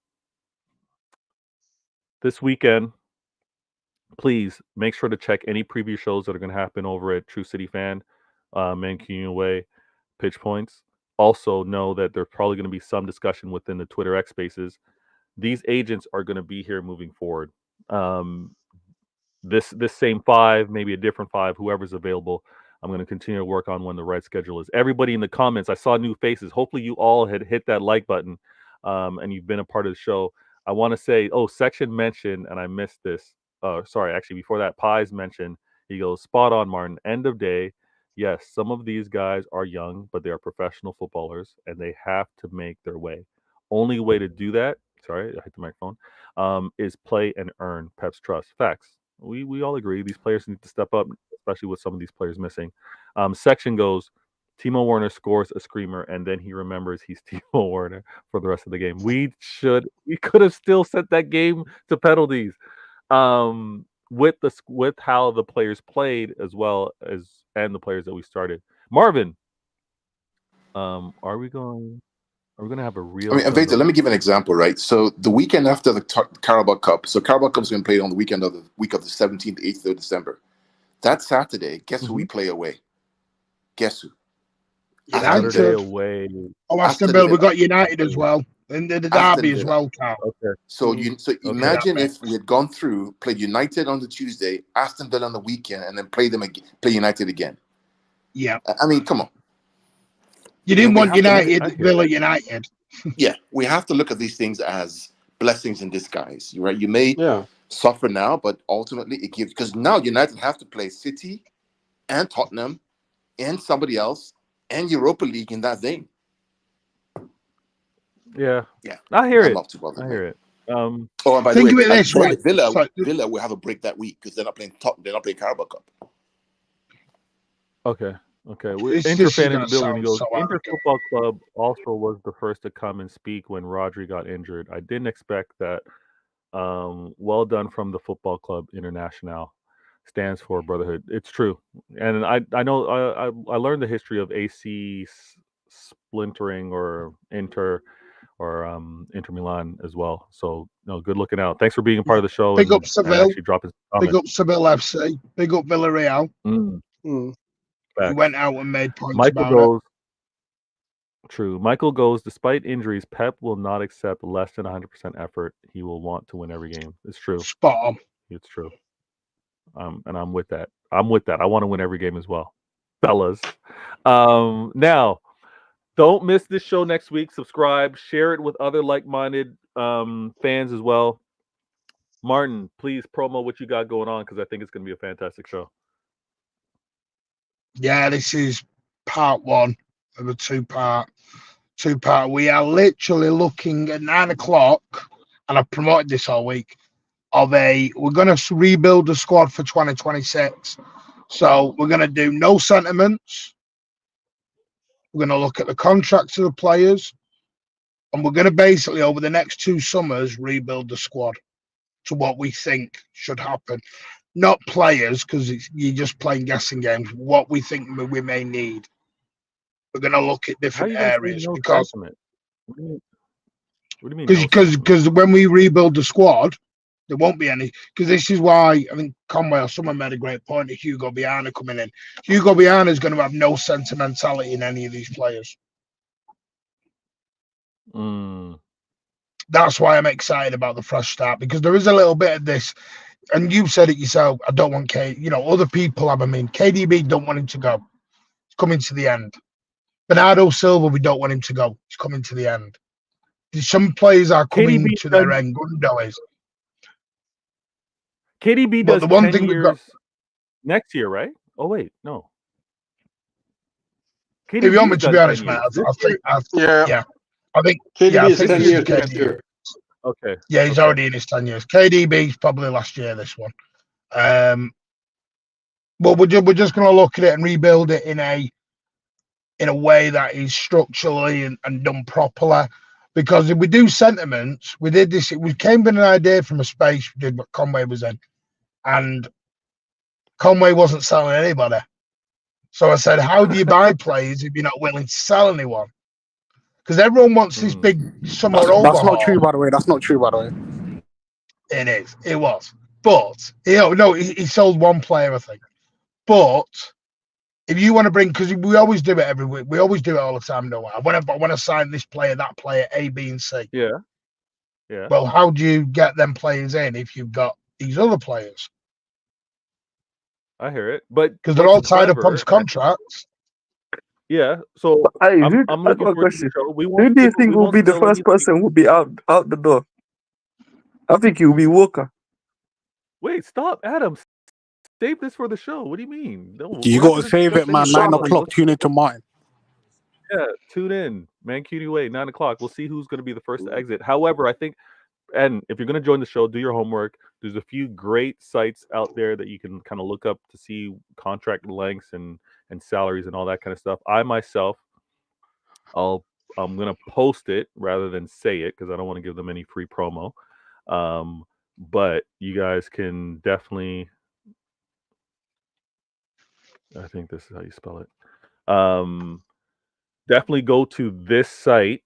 This weekend, please make sure to check any preview shows that are going to happen over at True City Fan, Mancunian Way, Pitch Points. Also know that there's probably going to be some discussion within the Twitter X Spaces. These agents are going to be here moving forward. This same 5, maybe a different 5, whoever's available. I'm going to continue to work on when the right schedule is. Everybody in the comments, I saw new faces. Hopefully you all had hit that like button and you've been a part of the show. I want to say, Section mentioned, and I missed this. Sorry, actually, before that, Pies mentioned, he goes, spot on, Martin. End of day. Yes, some of these guys are young, but they are professional footballers, and they have to make their way. Only way to do that, sorry, I hit the microphone, is play and earn Pep's trust. Facts. We all agree these players need to step up, especially with some of these players missing. Section goes, Timo Werner scores a screamer, and then he remembers he's Timo Werner for the rest of the game. We could have still sent that game to penalties. with how the players played as well as and the players that we started. Marvin, are we going to have a real? I mean, Victor, let me give an example, right? So the weekend after the Carabao Cup, so Carabao Cup's been played on the week of the 17th, 8th of December. That Saturday, guess who we play away? Guess who? Saturday away. Oh, Aston Villa. We got United as well. And the derby as well, Carl. Okay. So imagine if we had gone through, played United on the Tuesday, Aston Villa on the weekend, and then play United again. Yeah. I mean, come on. You didn't want Villa United. Yeah, we have to look at these things as blessings in disguise. You're right. You may suffer now, but ultimately it gives, because now United have to play City and Tottenham and somebody else and Europa League in that vein. Yeah. I hear it. I hear it. And by think the way, of it this way. Villa will have a break that week because they're not playing Carabao Cup. Okay. Inter fan in the building goes, Inter Football Club also was the first to come and speak when Rodri got injured. I didn't expect that. Well done from the Football Club International. Stands for brotherhood. It's true. And I know I learned the history of AC splintering or Inter Milan as well. So good looking out. Thanks for being a part of the show. Big up Seville. Actually dropping big up Seville FC. Big up Villarreal. He went out and made points Michael about goes, it. True. Michael goes, despite injuries, Pep will not accept less than 100% effort. He will want to win every game. It's true. Spot on. It's true. And I'm with that. I want to win every game as well. Fellas. Now, don't miss this show next week. Subscribe. Share it with other like-minded fans as well. Martin, please promo what you got going on because I think it's going to be a fantastic show. Yeah, this is part one of a two-part. We are literally looking at 9 o'clock, and I've promoted this all week. We're going to rebuild the squad for 2026. So we're going to do no sentiments. We're going to look at the contracts of the players, and we're going to basically over the next 2 summers rebuild the squad to what we think should happen. Not players, because you're just playing guessing games. What we think we may need. We're going to look at different areas because. What do you mean? Because when we rebuild the squad, there won't be any. Because this is why I think Conway or someone made a great point of Hugo Viana coming in. Hugo Viana is going to have no sentimentality in any of these players. That's why I'm excited about the fresh start, because there is a little bit of this. And you said it yourself. I don't want other people have. I mean, KDB don't want him to go. It's coming to the end. Bernardo Silva, we don't want him to go. It's coming to the end. Some players are coming to their end. Gundo is. KDB does the 10 years next year, right? Oh wait, no. KDB, if you want me to be honest, man, I think KDB is 10 years next year. Okay. Yeah, he's already in his 10 years. KDB's probably last year, this one. But we're just going to look at it and rebuild it in a way that is structurally and done properly. Because if we do sentiments, we did this. We came with an idea from a space we did what Conway was in, and Conway wasn't selling anybody. So I said, "How do you buy players if you're not willing to sell anyone?" Because everyone wants this big summer overhaul. That's not true, by the way. It is. It was. But he sold one player, I think. But if you want to bring, because we always do it every week, we always do it all the time. No, I want to sign this player, that player, A, B, and C. Yeah. Well, how do you get them players in if you've got these other players? I hear it, but because they're all tied up on contracts. Yeah. So I'm looking for a question. Who do you think will be the first person who will be out the door? I think it will be Walker. Wait, stop, Adam. Save this for the show. What do you mean? No, you got to save it, man. 9 o'clock. Tune into mine. Yeah, tune in, man. Cutie Way, 9 o'clock. We'll see who's going to be the first to exit. However, I think, and if you're going to join the show, do your homework. There's a few great sites out there that you can kind of look up to see contract lengths and salaries and all that kind of stuff. I myself, I'm going to post it rather than say it because I don't want to give them any free promo. but you guys can definitely. I think this is how you spell it. Definitely go to this site.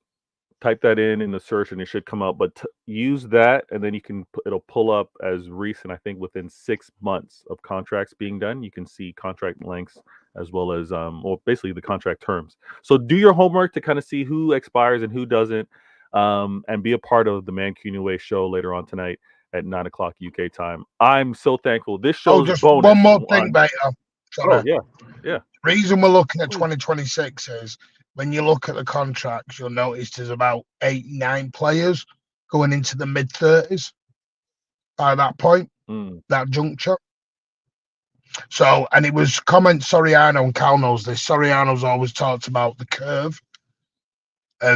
Type that in the search, and it should come up. But use that, and then you can. It'll pull up as recent. I think within 6 months of contracts being done, you can see contract lengths as well as or basically the contract terms. So do your homework to kind of see who expires and who doesn't, and be a part of the Mancunian Way show later on tonight at 9 o'clock UK time. I'm so thankful. This show's just bonus. one more thing, Beta. Oh yeah. Reason we're looking at 2026 is when you look at the contracts, you'll notice there's about 8-9 players going into the mid-30s by that point, that juncture. So, and it was Soriano and Cal knows this. Soriano's always talked about the curve.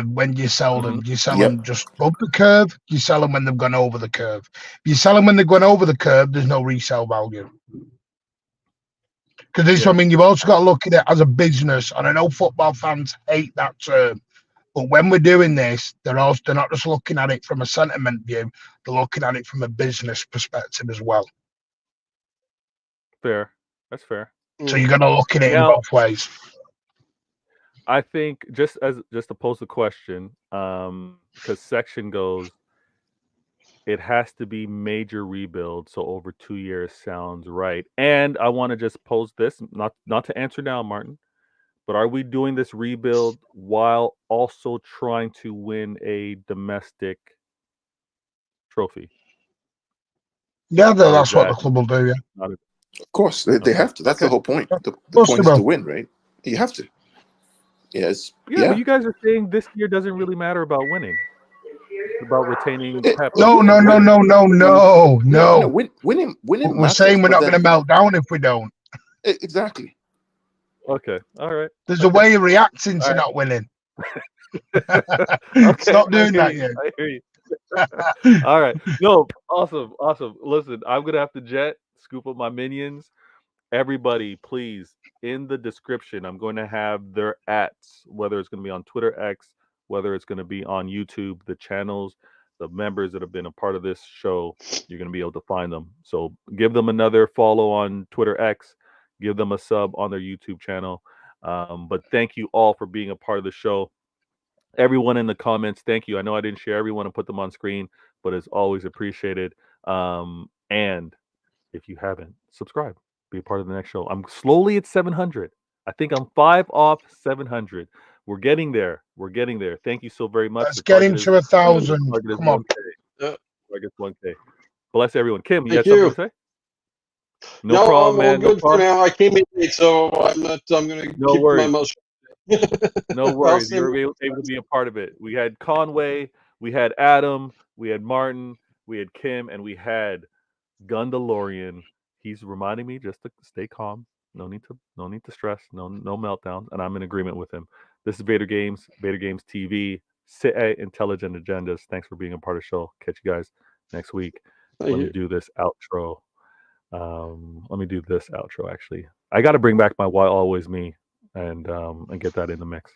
When you sell them, do you sell them just above the curve? Do you sell them when they've gone over the curve? If you sell them when they've gone over the curve, there's no resale value. Because this, I mean, you've also got to look at it as a business, and I know football fans hate that term, but when we're doing this, they're not just looking at it from a sentiment view; they're looking at it from a business perspective as well. Fair, that's fair. So you're going to look at it in both ways. I think just to pose the question, because section goes, it has to be major rebuild, so over 2 years sounds right. And I want to just pose this, not to answer now, Martin, but are we doing this rebuild while also trying to win a domestic trophy? Yeah, that's what the club will do. Yeah, of course they have to. That's the whole point. The point is to win, right? You have to. Yes. Yeah, but you guys are saying this year doesn't really matter about winning. It's about retaining Pep. No. Winning. We're saying we're not going to melt down if we don't. Exactly. Okay. All right. There's a way of reacting to not winning. Stop doing that. I hear you. All right. No, awesome. Listen, I'm gonna have to jet, scoop up my minions. Everybody, please, in the description, I'm going to have their @, whether it's going to be on Twitter X, whether it's going to be on YouTube, the channels, the members that have been a part of this show, you're going to be able to find them. So give them another follow on Twitter X, give them a sub on their YouTube channel. But thank you all for being a part of the show. Everyone in the comments, thank you. I know I didn't share everyone and put them on screen, but it's always appreciated. And if you haven't, subscribe. Be a part of the next show. I'm slowly at 700. I think I'm 5 off 700. We're getting there. Thank you so very much. Let's get into 1,000. Come on. Target's 1K. Bless everyone. Kim, you Thank have something to say? No problem, man. I'm all good for now. I came in late, so I'm going to keep my mouth shut. No worries. You were able to be a part of it. We had Conway, we had Adam, we had Martin, we had Kim, and we had Gundalorian. He's reminding me just to stay calm. No need to stress. No meltdowns. And I'm in agreement with him. This is Vader Games TV, Citeh Intelligent Agendas. Thanks for being a part of the show. Catch you guys next week. Let me do this outro. Actually. I got to bring back my Why Always Me and get that in the mix.